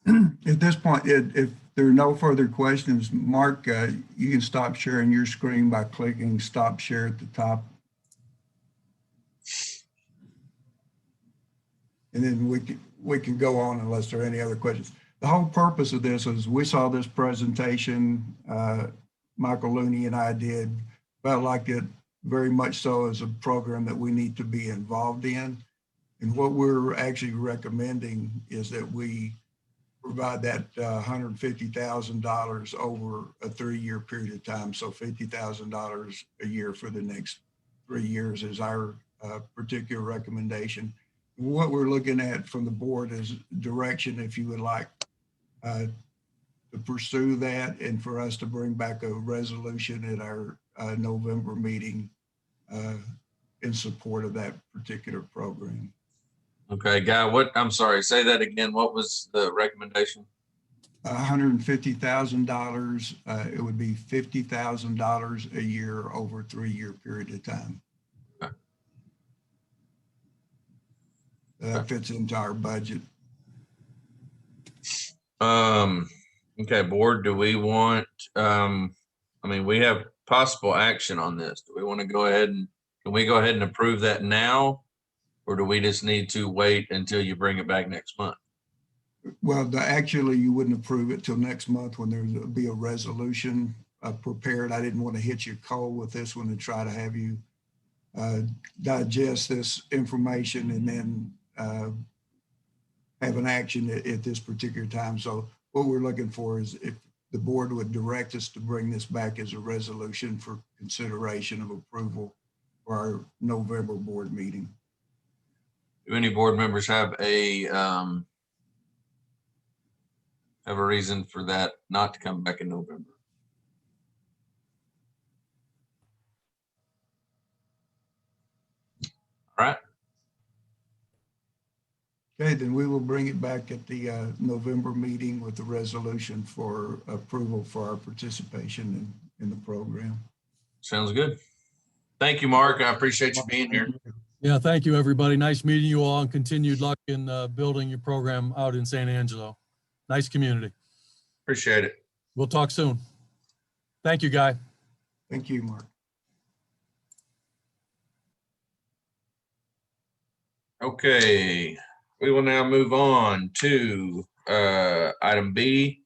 At this point, if there are no further questions, Mark, you can stop sharing your screen by clicking stop share at the top. And then we can go on unless there are any other questions. The whole purpose of this is we saw this presentation, Michael Looney and I did, felt like it very much so is a program that we need to be involved in. And what we're actually recommending is that we provide that $150,000 over a 3-year period of time. So $50,000 a year for the next 3 years is our particular recommendation. What we're looking at from the board is direction, if you would like to pursue that, and for us to bring back a resolution at our November meeting in support of that particular program. Okay, Guy, I'm sorry, say that again. What was the recommendation? $150,000. It would be $50,000 a year over a 3-year period of time. Okay. That fits into our budget. Okay, board, do we want, we have possible action on this. Do we want to go ahead and, can we go ahead and approve that now? Or do we just need to wait until you bring it back next month? Well, actually, you wouldn't approve it till next month when there'd be a resolution prepared. I didn't want to hit you cold with this one and try to have you digest this information and then have an action at this particular time. So what we're looking for is if the board would direct us to bring this back as a resolution for consideration of approval for our November board meeting. Do any board members have a reason for that not to come back in November? All right. Okay, then we will bring it back at the November meeting with the resolution for approval for our participation in the program. Sounds good. Thank you, Mark. I appreciate you being here. Yeah, thank you, everybody. Nice meeting you all, and continued luck in building your program out in San Angelo. Nice community. Appreciate it. We'll talk soon. Thank you, Guy. Thank you, Mark. Okay, we will now move on to item B.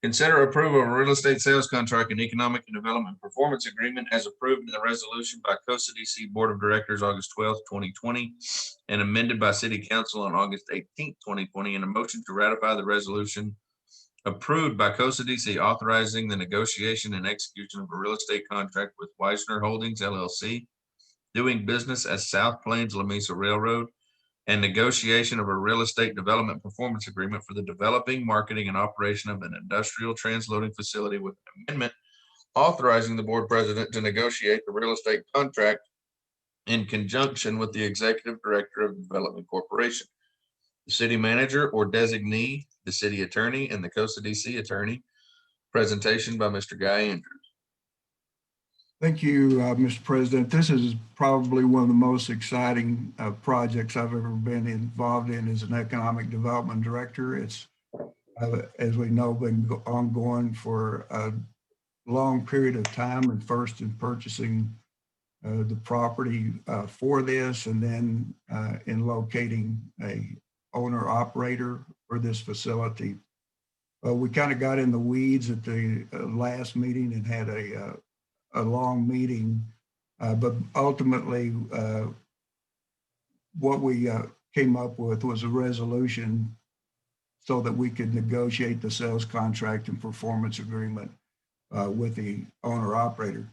Consider approval of a real estate sales contract and economic and development performance agreement as approved in the resolution by COSA DC Board of Directors August 12th, 2020, and amended by City Council on August 18th, 2020, and a motion to ratify the resolution approved by COSA DC authorizing the negotiation and execution of a real estate contract with Weisner Holdings LLC, doing business as South Plains Lamesa Railroad, and negotiation of a real estate development performance agreement for the developing, marketing, and operation of an industrial transloading facility with an amendment authorizing the board president to negotiate the real estate contract in conjunction with the executive director of the Development Corporation, the city manager or designee, the city attorney, and the COSA DC attorney. Presentation by Mr. Guy Andrews. Thank you, Mr. President. This is probably one of the most exciting projects I've ever been involved in as an economic development director. It's, as we know, been ongoing for a long period of time, and first in purchasing the property for this, and then in locating a owner operator for this facility. We kind of got in the weeds at the last meeting and had a long meeting, but ultimately what we came up with was a resolution so that we could negotiate the sales contract and performance agreement with the owner operator.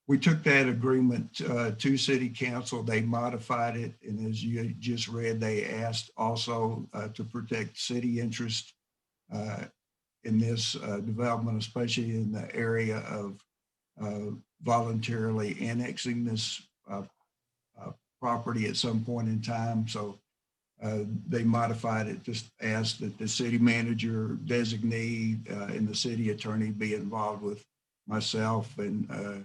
We took that agreement to City Council. They modified it, and as you just read, they asked also to protect city interest in this development, especially in the area of voluntarily annexing this property at some point in time. So they modified it, just asked that the city manager designee and the city attorney be involved with myself and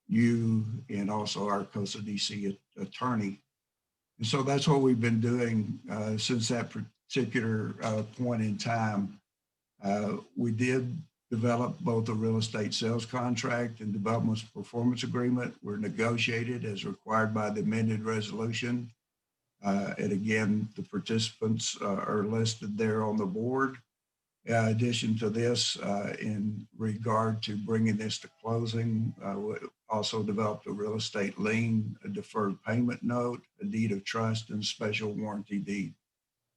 you, and also our COSA DC attorney. And so that's what we've been doing since that particular point in time. We did develop both a real estate sales contract and development performance agreement were negotiated as required by the amended resolution. And again, the participants are listed there on the board. In addition to this, in regard to bringing this to closing, also developed a real estate lien, a deferred payment note, a deed of trust, and special warranty deed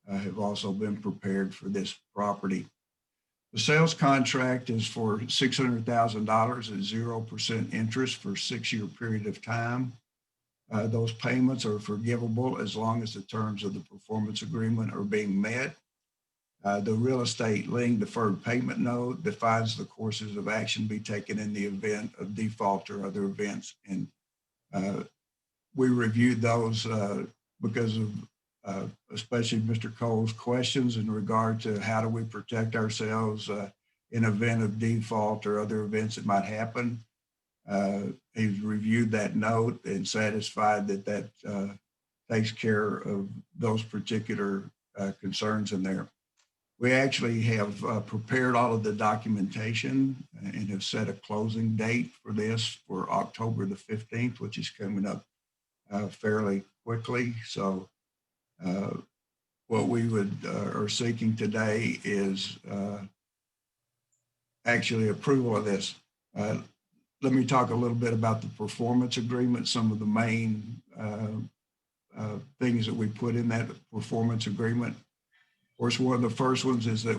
have also been prepared for this property. The sales contract is for $600,000 at 0% interest for a 6-year period of time. Those payments are forgivable as long as the terms of the performance agreement are being met. The real estate lien deferred payment note defines the courses of action to be taken in the event of default or other events. And we reviewed those because of especially Mr. Cole's questions in regard to how do we protect ourselves in event of default or other events that might happen. He's reviewed that note and satisfied that that takes care of those particular concerns in there. We actually have prepared all of the documentation and have set a closing date for this for October the 15th, which is coming up fairly quickly. So what we are seeking today is actually approval of this. Let me talk a little bit about the performance agreement, some of the main things that we put in that performance agreement. Of course, one of the first ones is that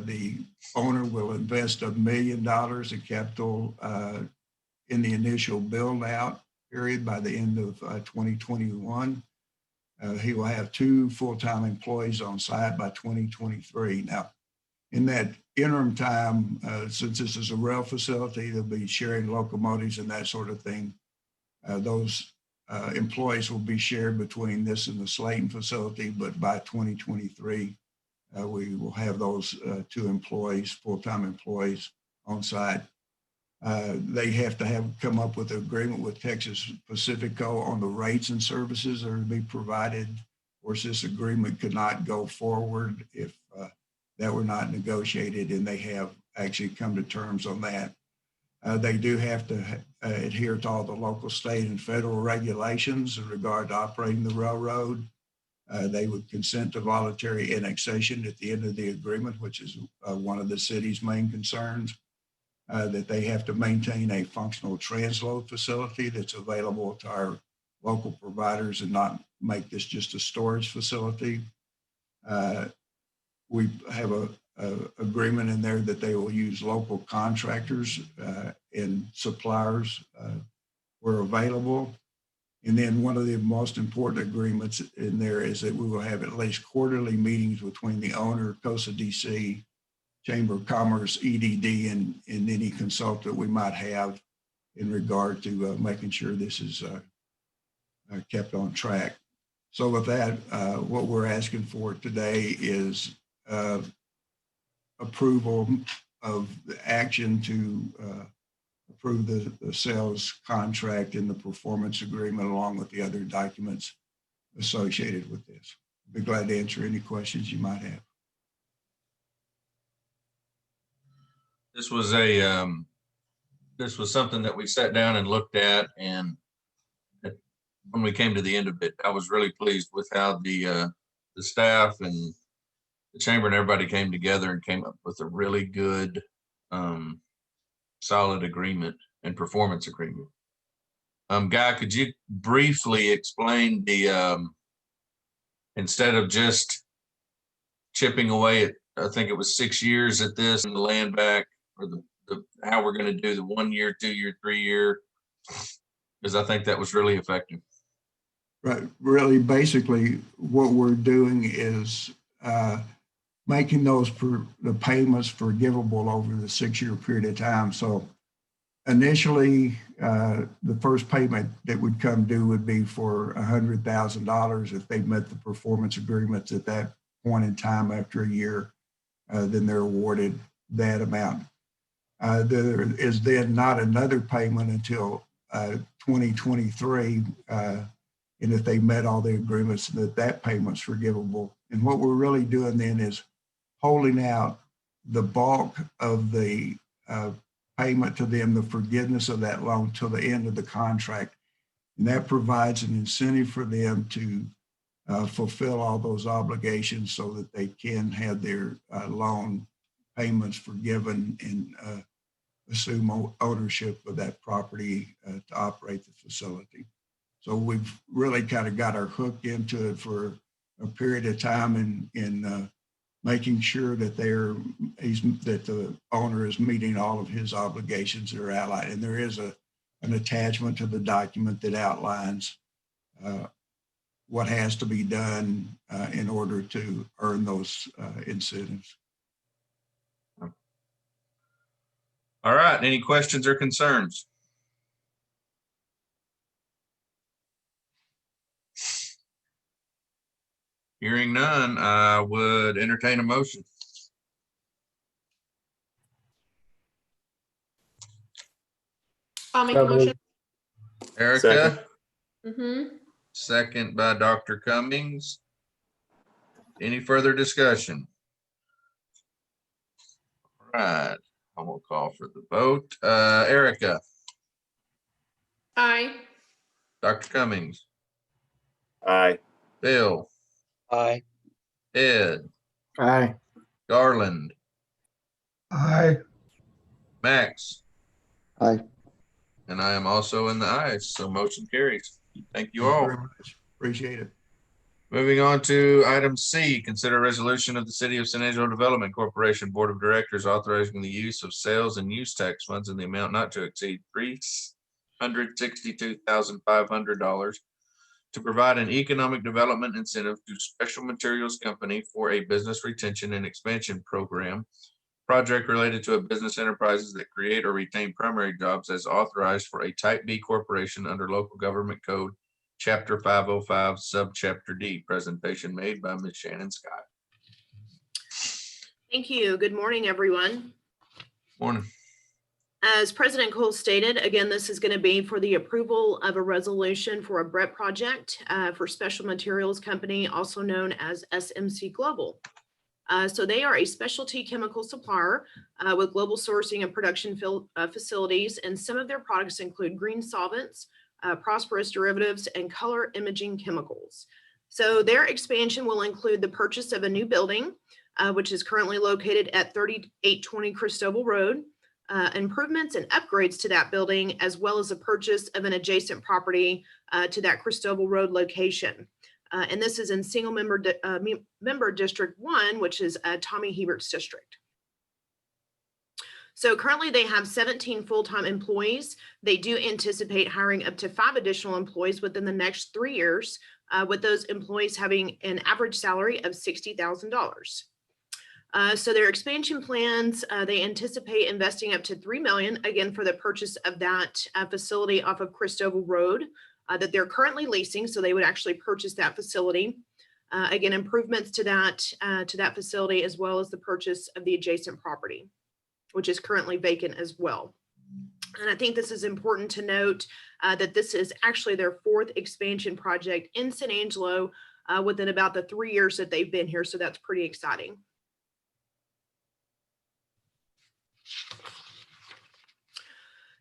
the owner will invest $1 million in capital in the initial build out period by the end of 2021. He will have 2 full-time employees on site by 2023. Now, in that interim time, since this is a rail facility, they'll be sharing locomotives and that sort of thing. Those employees will be shared between this and the Slayton facility, but by 2023, we will have those 2 employees, full-time employees on site. They have to come up with an agreement with Texas Pacifico on the rates and services that are to be provided. Of course, this agreement could not go forward if that were not negotiated, and they have actually come to terms on that. They do have to adhere to all the local, state, and federal regulations in regard to operating the railroad. They would consent to voluntary annexation at the end of the agreement, which is one of the city's main concerns. That they have to maintain a functional transload facility that's available to our local providers and not make this just a storage facility. We have a agreement in there that they will use local contractors and suppliers where available. And then one of the most important agreements in there is that we will have at least quarterly meetings between the owner, COSA DC, Chamber of Commerce, EDD, and any consultant we might have in regard to making sure this is kept on track. So with that, what we're asking for today is approval of the action to approve the sales contract and the performance agreement along with the other documents associated with this. I'd be glad to answer any questions you might have. This was something that we sat down and looked at, and when we came to the end of it, I was really pleased with how the staff and the chamber and everybody came together and came up with a really good, solid agreement and performance agreement. Guy, could you briefly explain the instead of just chipping away at, I think it was 6 years at this and the land back, or the how we're going to do the 1 year, 2 year, 3 year, because I think that was really effective. Right. Really, basically, what we're doing is making the payments forgivable over the 6-year period of time. So initially, the first payment that would come due would be for $100,000 if they met the performance agreements at that point in time. After a year, then they're awarded that amount. There is then not another payment until 2023, and if they met all the agreements, that payment's forgivable. And what we're really doing then is holding out the bulk of the payment to them, the forgiveness of that loan till the end of the contract. And that provides an incentive for them to fulfill all those obligations so that they can have their loan payments forgiven and assume ownership of that property to operate the facility. So we've really kind of got our hook into it for a period of time in making sure that that the owner is meeting all of his obligations that are outlined. And there is an attachment to the document that outlines what has to be done in order to earn those incentives. All right, any questions or concerns? Hearing none, I would entertain a motion. I'll make a motion. Erica, Mm-hmm. second by Dr. Cummings. Any further discussion? All right, I will call for the vote. Erica, Aye. Dr. Cummings, Aye. Bill, Aye. Ed, Aye. Garland, Aye. Max, Aye. and I am also in the ayes, so motion carries. Thank you Thank all. very much. Appreciate it. Moving on to item C, consider resolution of the City of San Angelo Development Corporation Board of Directors authorizing the use of sales and use tax funds in the amount not to exceed $362,500 to provide an economic development incentive to Special Materials Company for a business retention and expansion program project related to a business enterprises that create or retain primary jobs as authorized for a Type B corporation under Local Government Code Chapter 505, Subchapter D. Presentation made by Ms. Shannon Scott. Thank you. Good morning, everyone. Morning. As President Cole stated, again, this is going to be for the approval of a resolution for a BREP project for Special Materials Company, also known as SMC Global. So they are a specialty chemical supplier with global sourcing and production facilities, and some of their products include green solvents, phosphorus derivatives, and color imaging chemicals. So their expansion will include the purchase of a new building, which is currently located at 3820 Cristobal Road, improvements and upgrades to that building, as well as a purchase of an adjacent property to that Cristobal Road location. And this is in single member District 1, which is Tommy Hebert's district. So currently they have 17 full-time employees. They do anticipate hiring up to 5 additional employees within the next 3 years, with those employees having an average salary of $60,000. So their expansion plans, they anticipate investing up to $3 million, again, for the purchase of that facility off of Cristobal Road that they're currently leasing. So they would actually purchase that facility. Again, improvements to that facility, as well as the purchase of the adjacent property, which is currently vacant as well. And I think this is important to note that this is actually their 4th expansion project in San Angelo within about the 3 years that they've been here. So that's pretty exciting.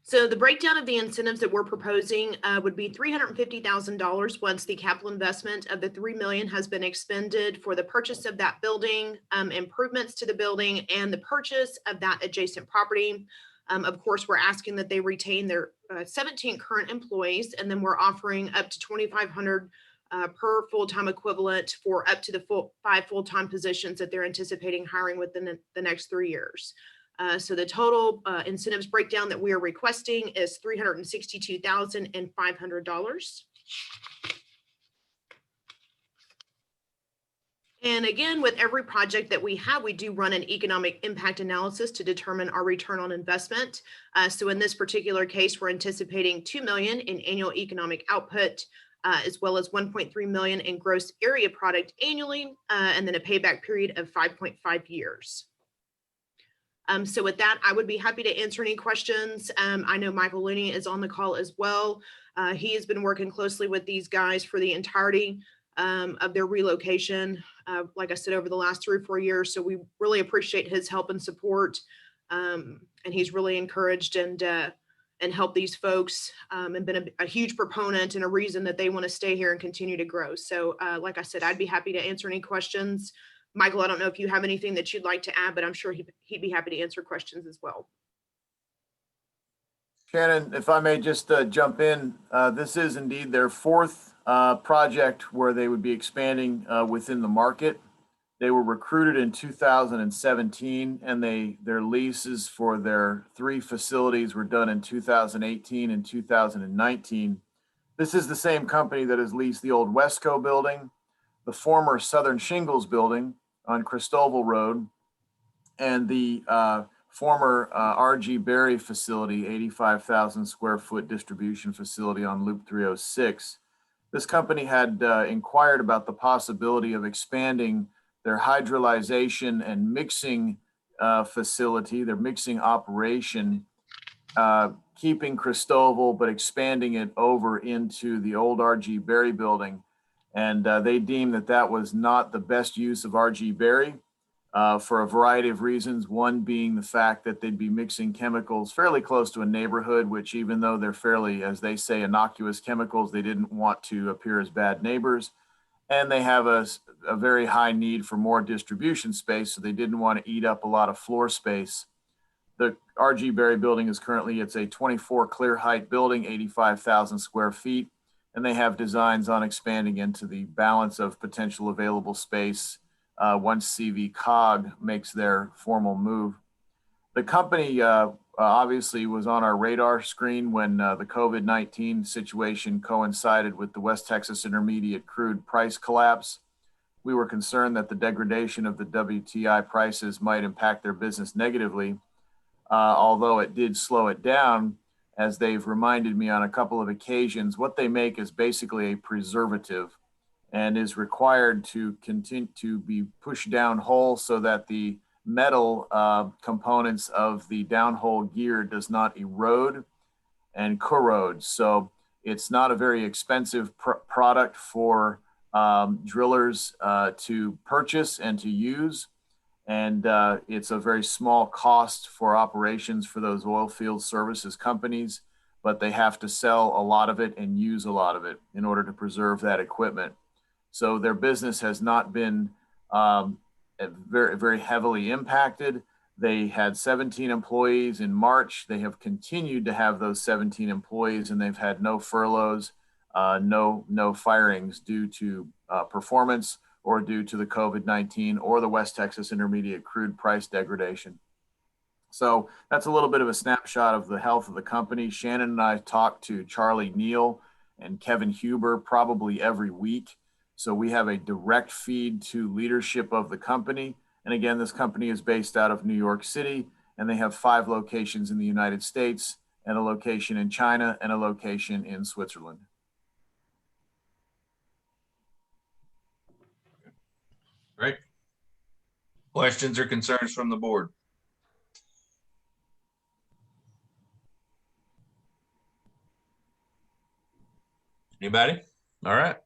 So the breakdown of the incentives that we're proposing would be $350,000 once the capital investment of the $3 million has been expended for the purchase of that building, improvements to the building, and the purchase of that adjacent property. Of course, we're asking that they retain their 17 current employees, and then we're offering up to $2,500 per full-time equivalent for up to the 5 full-time positions that they're anticipating hiring within the next 3 years. So the total incentives breakdown that we are requesting is $362,500. And again, with every project that we have, we do run an economic impact analysis to determine our return on investment. So in this particular case, we're anticipating $2 million in annual economic output, as well as $1.3 million in gross area product annually, and then a payback period of 5.5 years. So with that, I would be happy to answer any questions. I know Michael Looney is on the call as well. He has been working closely with these guys for the entirety of their relocation, like I said, over the last 3 or 4 years. So we really appreciate his help and support. And he's really encouraged and helped these folks and been a huge proponent and a reason that they want to stay here and continue to grow. So like I said, I'd be happy to answer any questions. Michael, I don't know if you have anything that you'd like to add, but I'm sure he'd be happy to answer questions as well. Shannon, if I may just jump in, this is indeed their fourth project where they would be expanding within the market. They were recruited in 2017, and their leases for their 3 facilities were done in 2018 and 2019. This is the same company that has leased the old Wesco building, the former Southern Shingles building on Cristobal Road, and the former R.G. Berry facility, 85,000 square foot distribution facility on Loop 306. This company had inquired about the possibility of expanding their hydrolyzation and mixing facility, their mixing operation, keeping Cristobal, but expanding it over into the old R.G. Berry building. And they deemed that that was not the best use of R.G. Berry for a variety of reasons. One being the fact that they'd be mixing chemicals fairly close to a neighborhood, which even though they're fairly, as they say, innocuous chemicals, they didn't want to appear as bad neighbors. And they have a very high need for more distribution space, so they didn't want to eat up a lot of floor space. The R.G. Berry building is currently, it's a 24 clear height building, 85,000 square feet, and they have designs on expanding into the balance of potential available space once CV Cog makes their formal move. The company obviously was on our radar screen when the COVID-19 situation coincided with the West Texas Intermediate crude price collapse. We were concerned that the degradation of the WTI prices might impact their business negatively, although it did slow it down. As they've reminded me on a couple of occasions, what they make is basically a preservative and is required to continue to be pushed downhole so that the metal components of the downhole gear does not erode and corrode. So it's not a very expensive product for drillers to purchase and to use. And it's a very small cost for operations for those oil field services companies, but they have to sell a lot of it and use a lot of it in order to preserve that equipment. So their business has not been very, very heavily impacted. They had 17 employees in March. They have continued to have those 17 employees, and they've had no furloughs, no firings due to performance or due to the COVID-19 or the West Texas Intermediate crude price degradation. So that's a little bit of a snapshot of the health of the company. Shannon and I talk to Charlie Neal and Kevin Huber probably every week. So we have a direct feed to leadership of the company. And again, this company is based out of New York City, and they have 5 locations in the United States, and a location in China, and a location in Switzerland. Great. Questions or concerns from the board? Anybody? All right.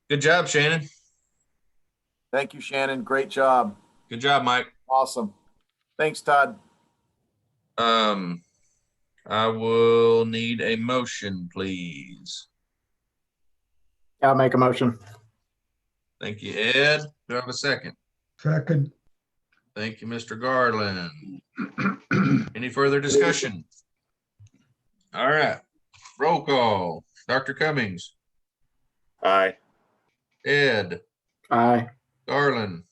Good job, Shannon. Thank you, Shannon. Great job. Good job, Mike. Awesome. Thanks, Todd. I will need a motion, please. I'll make a motion. Thank you, Ed. Do I have a second? Second. Thank you, Mr. Garland. Any further discussion? All right. Roll call. Dr. Cummings. Aye. Ed. Aye. Garland.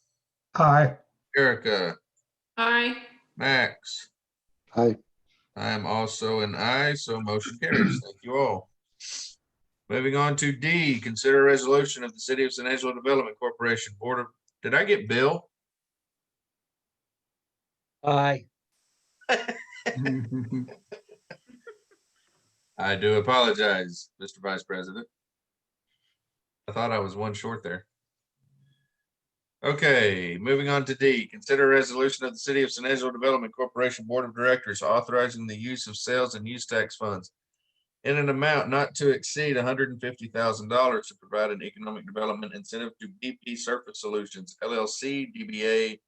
Aye. Erica. Aye. Max. Aye. I am also an aye, so motion carries. Thank you all. Moving on to D, consider a resolution of the City of San Angelo Development Corporation Board of, did I get Bill? Aye. I do apologize, Mr. Vice President. I thought I was one short there. Okay, moving on to D, consider a resolution of the City of San Angelo Development Corporation Board of Directors authorizing the use of sales and use tax funds in an amount not to exceed $150,000 to provide an economic development incentive to BP Surface Solutions, LLC, DBA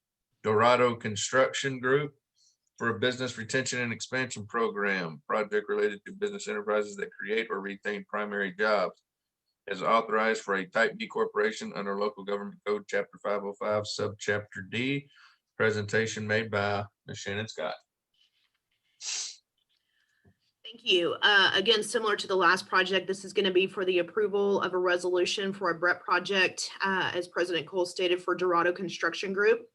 Dorado Construction Group for a business retention and expansion program, project related to business enterprises that create or retain primary jobs, as authorized for a Type B corporation under Local Government Code Chapter 505, Subchapter D. Presentation made by Ms. Shannon Scott. Thank you. Again, similar to the last project, this is going to be for the approval of a resolution for a BREP project, as President Cole stated, for Dorado Construction Group.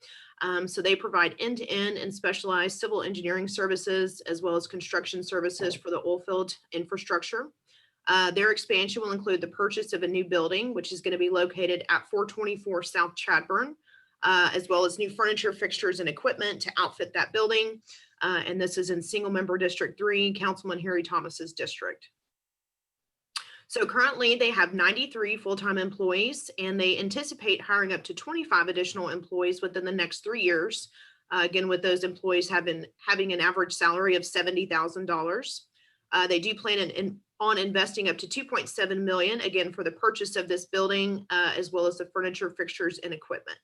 So they provide end-to-end and specialized civil engineering services, as well as construction services for the oil field infrastructure. Their expansion will include the purchase of a new building, which is going to be located at 424 South Chadburn, as well as new furniture, fixtures, and equipment to outfit that building. And this is in single member District 3, Councilman Harry Thomas's district. So currently they have 93 full-time employees, and they anticipate hiring up to 25 additional employees within the next 3 years. Again, with those employees having an average salary of $70,000. They do plan on investing up to $2.7 million, again, for the purchase of this building, as well as the furniture, fixtures, and equipment.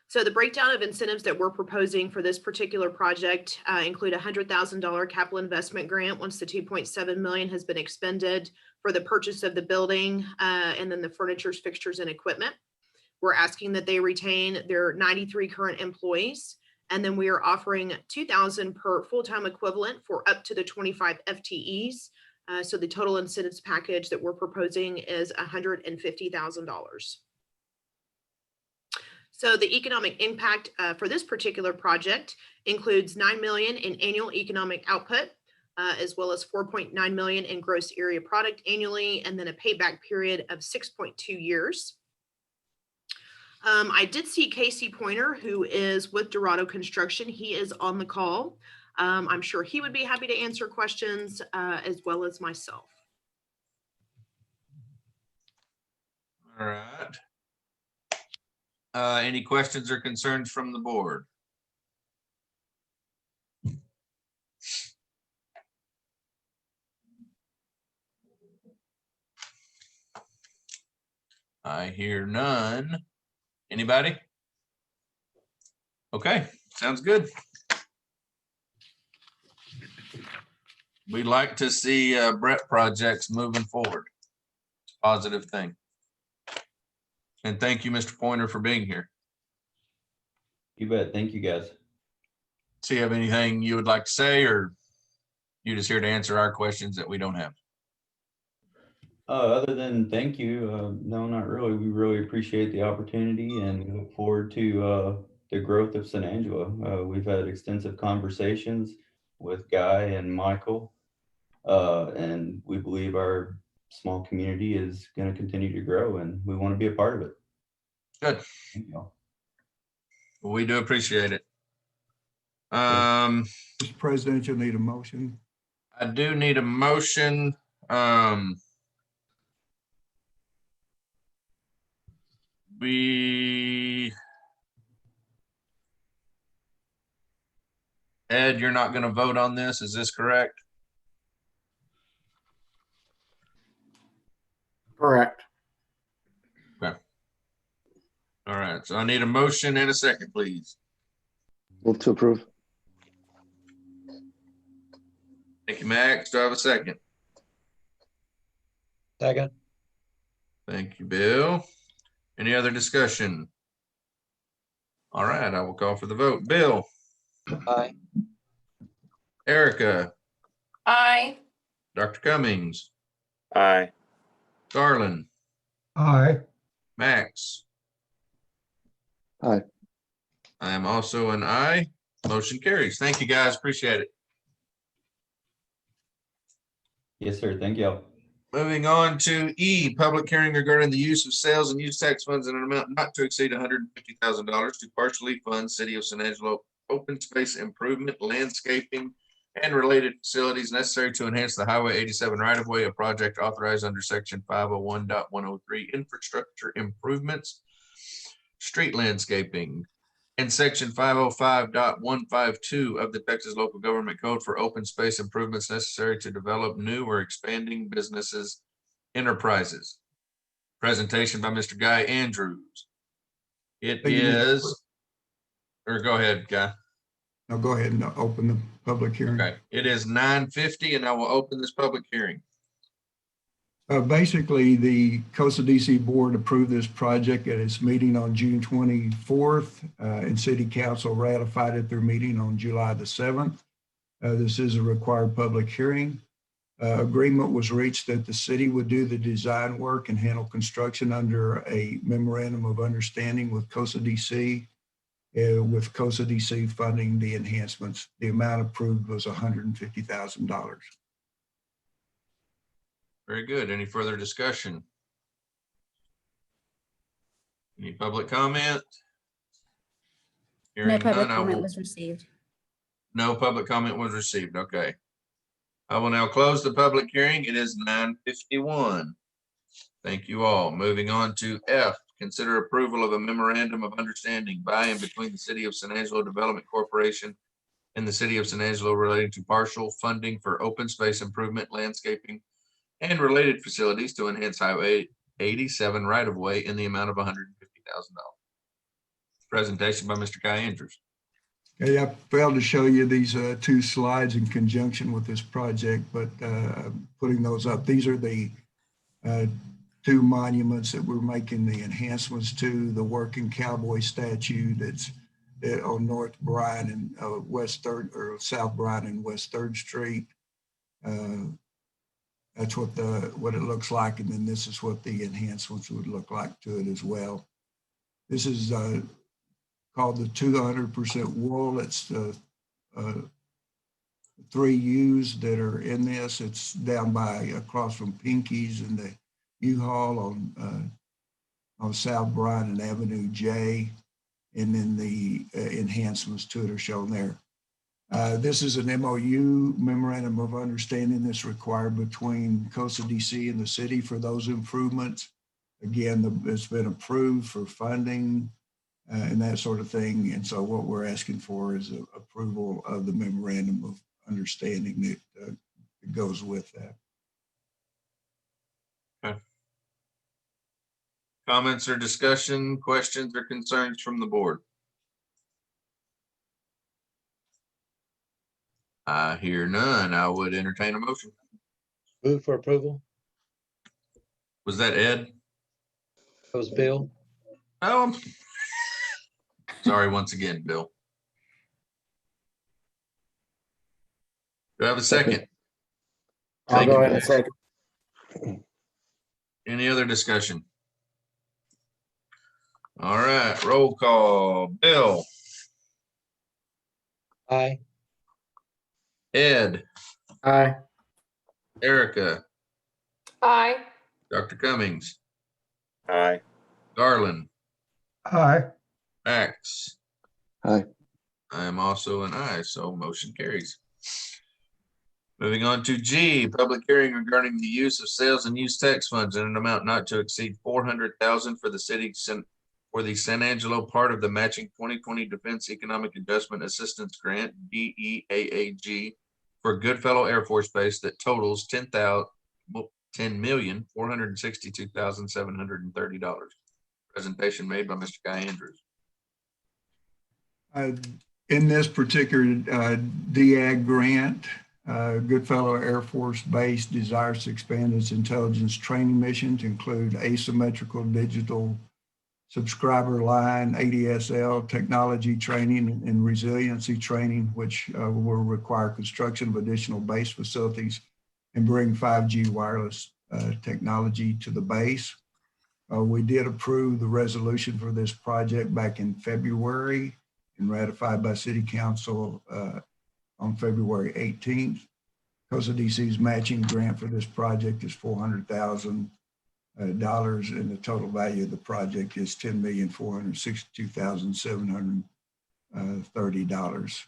So the breakdown of incentives that we're proposing for this particular project include a $100,000 capital investment grant once the $2.7 million has been expended for the purchase of the building, and then the furniture, fixtures, and equipment. We're asking that they retain their 93 current employees, and then we are offering $2,000 per full-time equivalent for up to the 25 FTEs. So the total incentives package that we're proposing is $150,000. So the economic impact for this particular project includes $9 million in annual economic output, as well as $4.9 million in gross area product annually, and then a payback period of 6.2 years. I did see Casey Pointer, who is with Dorado Construction. He is on the call. I'm sure he would be happy to answer questions, as well as myself. All right. Any questions or concerns from the board? I hear none. Anybody? Okay, sounds good. We like to see BREP projects moving forward. It's a positive thing. And thank you, Mr. Pointer, for being here. You bet. Thank you, guys. So you have anything you would like to say, or you just here to answer our questions that we don't have? Other than thank you, no, not really. We really appreciate the opportunity and we look forward to the growth of San Angelo. We've had extensive conversations with Guy and Michael, and we believe our small community is going to continue to grow, and we want to be a part of it. Good. Thank you all. Well, we do appreciate it. Mr. President, you'll need a motion. I do need a motion. Ed, you're not going to vote on this, is this correct? Correct. Okay. All right, so I need a motion and a second, please. Move to approve. Thank you, Max. Do I have a second? Second. Thank you, Bill. Any other discussion? All right, I will call for the vote. Bill? Aye. Erica? Aye. Dr. Cummings? Aye. Garland? Aye. Max? Aye. I am also an aye. Motion carries. Thank you, guys. Appreciate it. Yes, sir. Thank y'all. Moving on to E, public hearing regarding the use of sales and use tax funds in an amount not to exceed $150,000 to partially fund City of San Angelo open space improvement, landscaping, and related facilities necessary to enhance the Highway 87 right-of-way, a project authorized under Section 501.103 infrastructure improvements, street landscaping, and Section 505.152 of the Texas Local Government Code for open space improvements necessary to develop new or expanding businesses, enterprises. Presentation by Mr. Guy Andrews. It Thank you, Mr. is, or go ahead, Guy. Now go ahead and open the public hearing. Okay, it is 9:50 and I will open this public hearing. Basically, the Coastal DC Board approved this project at its meeting on June 24th, and City Council ratified at their meeting on July the 7th. This is a required public hearing. Agreement was reached that the city would do the design work and handle construction under a memorandum of understanding with COSA DC, with COSA DC funding the enhancements. The amount approved was $150,000. Very good. Any further discussion? Any public comment? No Hearing public none, I comment will, was received. no public comment was received. Okay. I will now close the public hearing. It is 9:51. Thank you all. Moving on to F, consider approval of a memorandum of understanding by and between the City of San Angelo Development Corporation and the City of San Angelo relating to partial funding for open space improvement, landscaping, and related facilities to enhance Highway 87 right-of-way in the amount of $150,000. Presentation by Mr. Guy Andrews. Okay, I failed to show you these two slides in conjunction with this project, but putting those up, these are the two monuments that we're making the enhancements to. The working Cowboy statue that's on North Bryan and West 3rd or South Bryan and West 3rd Street. That's what it looks like, and then this is what the enhancements would look like to it as well. This is called the 200% wool. It's the 3 U's that are in this. It's down by across from Pinky's and the U-Haul on South Bryan and Avenue J, and then the enhancements to it are shown there. This is an MOU, memorandum of understanding, that's required between COSA DC and the city for those improvements. Again, it's been approved for funding and that sort of thing. And so what we're asking for is approval of the memorandum of understanding that goes with that. Okay. Comments or discussion, questions or concerns from the board? I hear none. I would entertain a motion. Move for approval. Was that Ed? That was Bill. Oh, sorry once again, Bill. Do I have a second? I'll Thank go you. ahead and second. Any other discussion? All right, roll call. Bill, Aye. Ed, Aye. Erica, Aye. Dr. Cummings, Aye. Garland, Aye. Max. Aye. I am also an aye, so motion carries. Moving on to G, public hearing regarding the use of sales and use tax funds in an amount not to exceed $400,000 for the city for the San Angelo part of the matching 2020 Defense Economic Adjustment Assistance Grant, DEAAG, for Goodfellow Air Force Base that totals $10,462,730. Presentation made by Mr. Guy Andrews. In this particular DEAG grant, Goodfellow Air Force Base desires to expand its intelligence training mission to include asymmetrical digital subscriber line, ADSL technology training, and resiliency training, which will require construction of additional base facilities and bring 5G wireless technology to the base. We did approve the resolution for this project back in February and ratified by City Council on February 18th. COSA DC's matching grant for this project is $400,000, and the total value of the project is $10,462,730.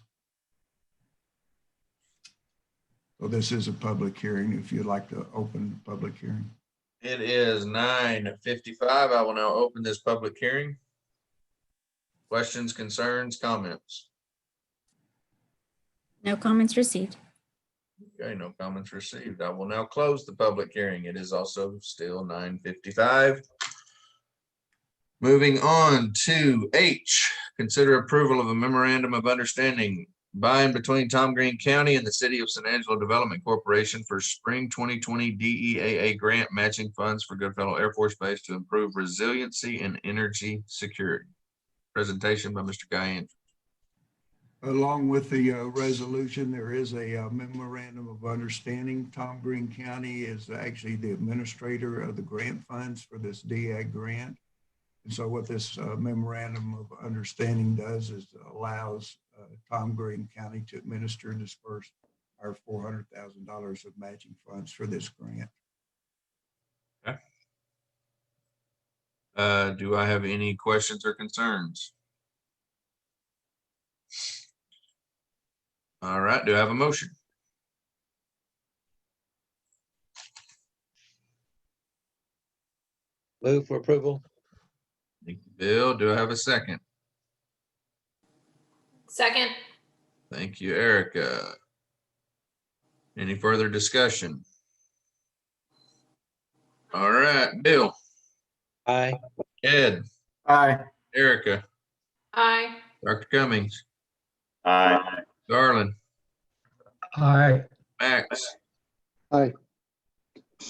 So this is a public hearing. If you'd like to open the public hearing. It is 9:55. I will now open this public hearing. Questions, concerns, comments? No comments received. Okay, no comments received. I will now close the public hearing. It is also still 9:55. Moving on to H, consider approval of a memorandum of understanding by and between Tom Green County and the City of San Angelo Development Corporation for Spring 2020 DEAA grant matching funds for Goodfellow Air Force Base to improve resiliency and energy security. Presentation by Mr. Guy Andrews. Along with the resolution, there is a memorandum of understanding. Tom Green County is actually the administrator of the grant funds for this DAG grant. And so what this memorandum of understanding does is allows Tom Green County to administer and disperse our $400,000 of matching funds for this grant. Do I have any questions or concerns? All right, do I have a motion? Move for approval. Thank you, Bill. Do I have a second? Second. Thank you, Erica. Any further discussion? All right, Bill, Aye. Ed, Aye. Erica, Aye. Dr. Cummings, Aye. Garland, Aye. Max. Aye.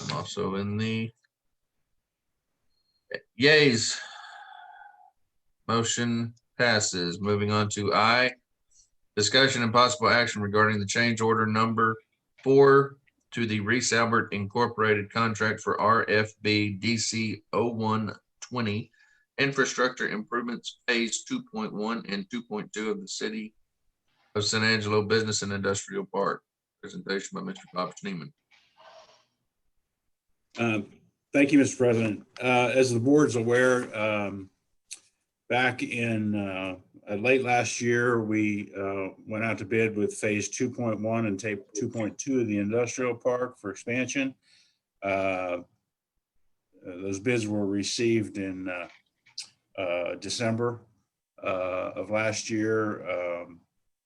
I'm also in the yays. Motion passes. Moving on to I, discussion and possible action regarding the change order number 4 to the Reese Albert Incorporated contract for RFB DC 0120 infrastructure improvements phase 2.1 and 2.2 of the City of San Angelo Business and Industrial Park. Presentation by Mr. Bob Schneeman. Thank you, Mr. President. As the board's aware, back in late last year, we went out to bid with phase 2.1 and tape 2.2 of the industrial park for expansion. Those bids were received in December of last year.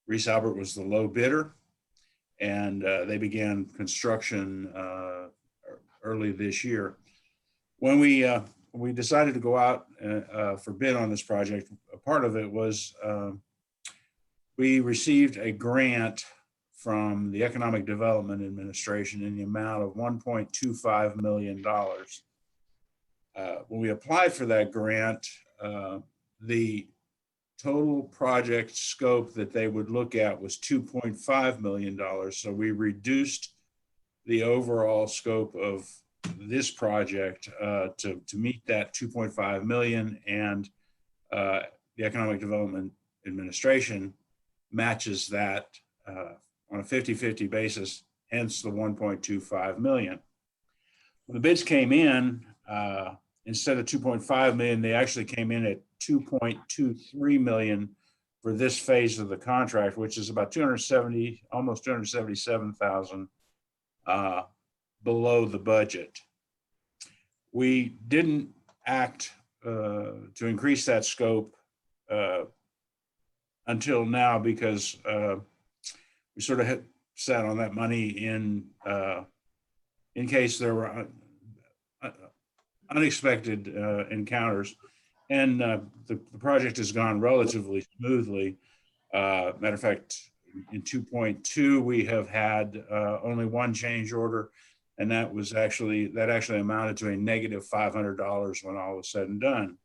Reese Albert was the low bidder, and they began construction early this year. When we decided to go out for bid on this project, a part of it was we received a grant from the Economic Development Administration in the amount of $1.25 million. When we applied for that grant, the total project scope that they would look at was $2.5 million. So we reduced the overall scope of this project to meet that 2.5 million, and the Economic Development Administration matches that on a 50-50 basis, hence the 1.25 million. When the bids came in, instead of 2.5 million, they actually came in at 2.23 million for this phase of the contract, which is about 270, almost 277,000 below the budget. We didn't act to increase that scope until now because we sort of sat on that money in case there were unexpected encounters. And the project has gone relatively smoothly. Matter of fact, in 2.2, we have had only one change order, and that actually amounted to a negative $500 when all was said and done.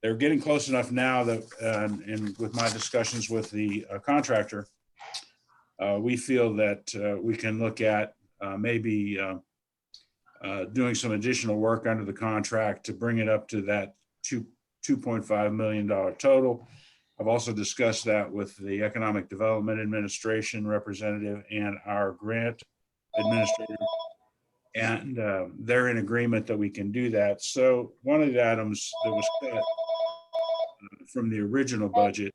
They're getting close enough now that, and with my discussions with the contractor, we feel that we can look at maybe doing some additional work under the contract to bring it up to that $2.5 million total. I've also discussed that with the Economic Development Administration representative and our grant administrator, and they're in agreement that we can do that. So one of the items that was cut from the original budget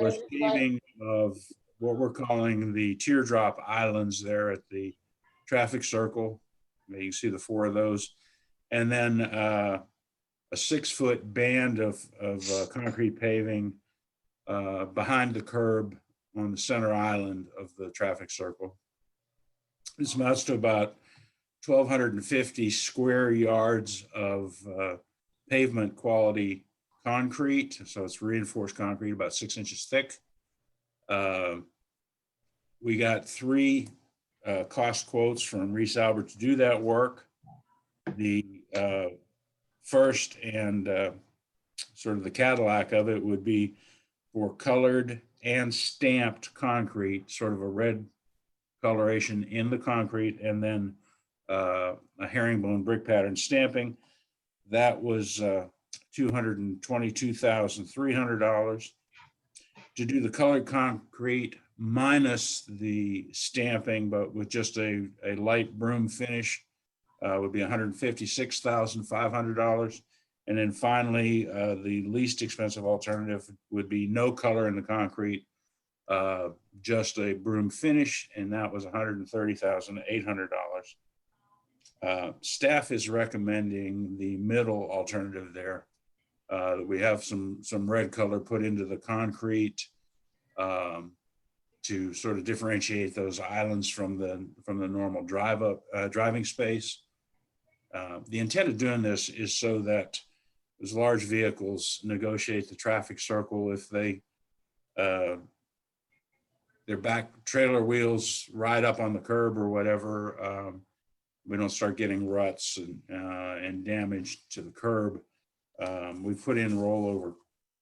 was paving of what we're calling the Teardrop Islands there at the traffic circle. You can see the 4 of those. And then a 6-foot band of concrete paving behind the curb on the center island of the traffic circle. This amounts to about 1,250 square yards of pavement quality concrete. So it's reinforced concrete, about 6 inches thick. We got 3 cost quotes from Reese Albert to do that work. The first and sort of the Cadillac of it would be for colored and stamped concrete, sort of a red coloration in the concrete, and then a herringbone brick pattern stamping. That was $222,300. To do the colored concrete minus the stamping, but with just a light broom finish, would be $156,500. And then finally, the least expensive alternative would be no color in the concrete, just a broom finish, and that was $130,800. Staff is recommending the middle alternative there. That we have some red color put into the concrete to sort of differentiate those islands from the normal driving space. The intent of doing this is so that those large vehicles negotiate the traffic circle if they their back trailer wheels ride up on the curb or whatever. We don't start getting ruts and damage to the curb. We put in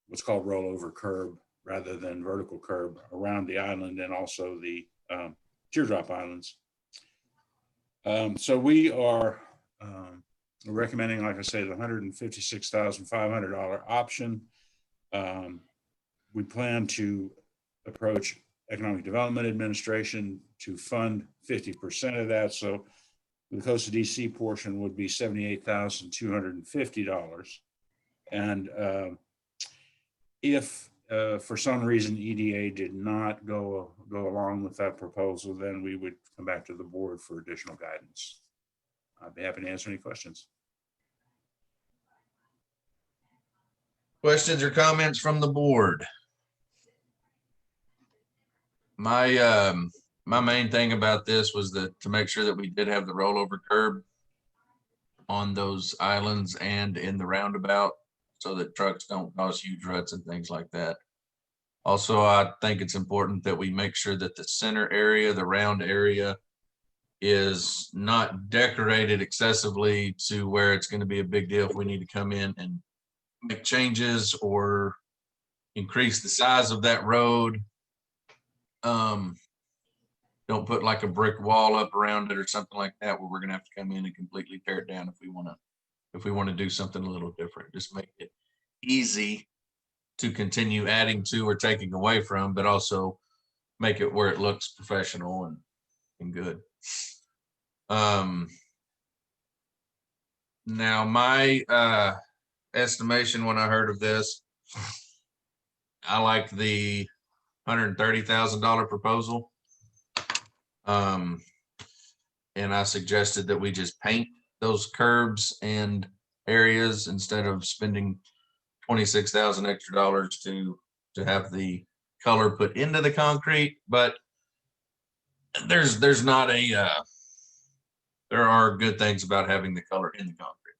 what's called rollover curb rather than vertical curb around the island and also the Teardrop Islands. So we are recommending, like I say, the $156,500 option. We plan to approach Economic Development Administration to fund 50% of that. So the Coast of DC portion would be $78,250. And if for some reason EDA did not go along with that proposal, then we would come back to the board for additional guidance. I'd be happy to answer any questions. Questions or comments from the board? My main thing about this was to make sure that we did have the rollover curb on those islands and in the roundabout so that trucks don't cause huge ruts and things like that. Also, I think it's important that we make sure that the center area, the round area, is not decorated excessively to where it's going to be a big deal if we need to come in and make changes or increase the size of that road. Don't put like a brick wall up around it or something like that where we're gonna have to come in and completely tear it down if we want to do something a little different. Just make it easy to continue adding to or taking away from, but also make it where it looks professional and good. Now my estimation when I heard of this, I like the $130,000 proposal. And I suggested that we just paint those curbs and areas instead of spending $26,000 extra dollars to have the color put into the concrete. But there's not a there are good things about having the color in the concrete.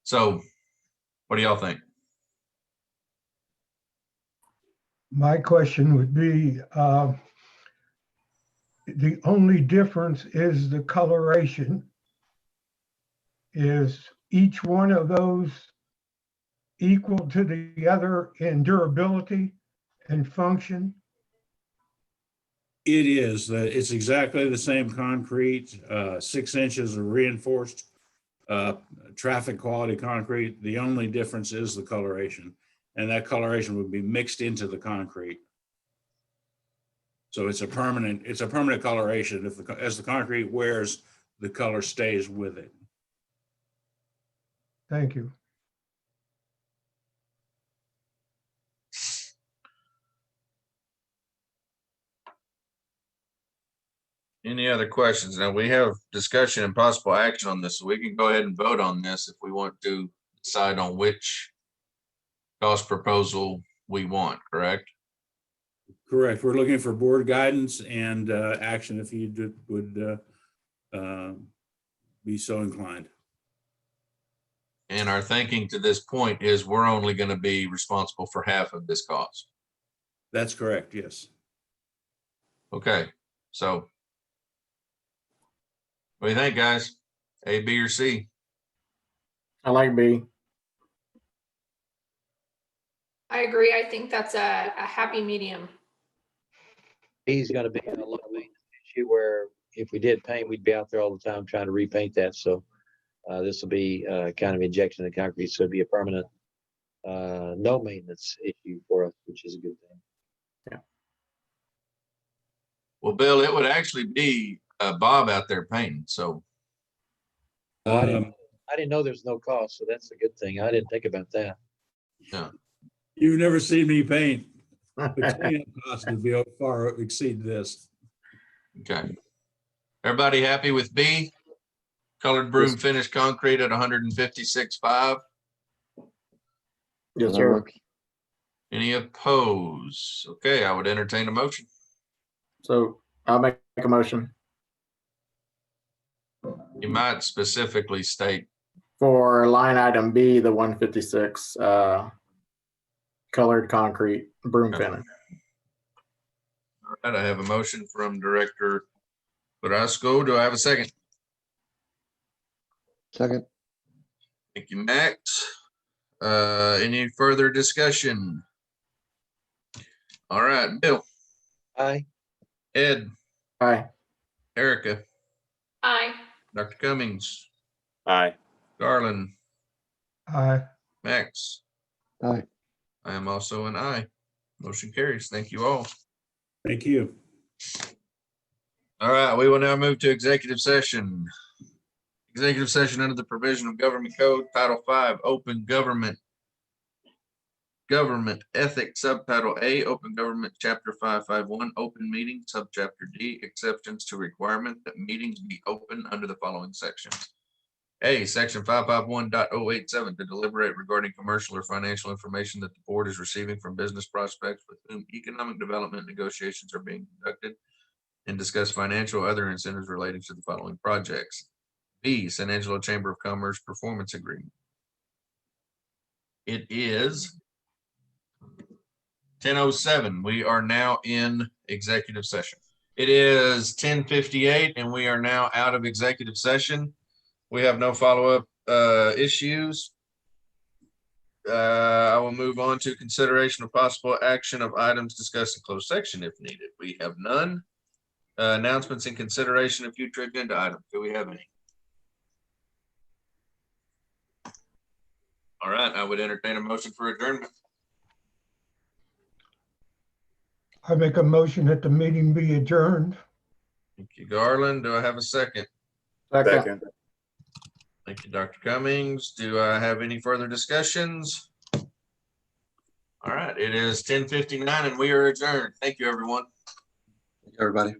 So what do y'all think? My question would be, the only difference is the coloration. Is each one of those equal to the other in durability and function? It is. It's exactly the same concrete, 6 inches of reinforced traffic quality concrete. The only difference is the coloration, and that coloration would be mixed into the concrete. So it's a permanent coloration. As the concrete wears, the color stays with it. Thank you. Any other questions? Now we have discussion and possible action on this, so we can go ahead and vote on this if we want to decide on which cost proposal we want, correct? Correct. We're looking for board guidance and action if you would be so inclined. And our thinking to this point is we're only going to be responsible for half of this cost. That's correct, yes. Okay, so what do you think, guys? A, B, or C? I like B. I agree. I think that's a happy medium. He's gonna be a low maintenance issue where if we did paint, we'd be out there all the time trying to repaint that. So this will be kind of injection of concrete. So it'd be a permanent, no maintenance issue for us, which is a good thing. Well, Bill, it would actually be Bob out there painting. So I didn't know there's no cost, so that's a good thing. I didn't think about that. yeah. You've never seen me paint. The cleanup cost would be far exceed this. Okay. Everybody happy with B? Colored broom finished concrete at 156.5. Yes, sir. Any opposed? Okay, I would entertain a motion. So I'll make a motion You might specifically state, for line item B, the 156 colored concrete broom Okay. finish. all right, I have a motion from Director Carrasco. Do I have a second? Second. Thank you, Max. Any further discussion? All right, Bill, Aye. Ed, Aye. Erica, Aye. Dr. Cummings, Aye. Garland, Aye. Max. Aye. I am also an aye. Motion carries. Thank you all. Thank you. All right, we will now move to executive session. Executive session under the provision of Government Code Title V, Open Government Ethics, Subtitle A, Open Government, Chapter 551, Open Meeting, Subchapter D, Exceptions to Requirement that meetings be open under the following sections. A, Section 551.087, to deliberate regarding commercial or financial information that the board is receiving from business prospects with whom economic development negotiations are being conducted, and discuss financial or other incentives relating to the following projects. B, San Angelo Chamber of Commerce Performance Agreement. It is 10:07. We are now in executive session. It is 10:58 and we are now out of executive session. We have no follow-up issues. I will move on to consideration of possible action of items discussed in closed section if needed. We have none. Announcements and consideration of future agenda items. Do we have any? All right, I would entertain a motion for adjournment. I make a motion that the meeting be adjourned. Thank you, Garland. Do I have a second? Second. Thank you, Dr. Cummings. Do I have any further discussions? All right, it is 10:59 and we are adjourned. Thank you, everyone. Everybody.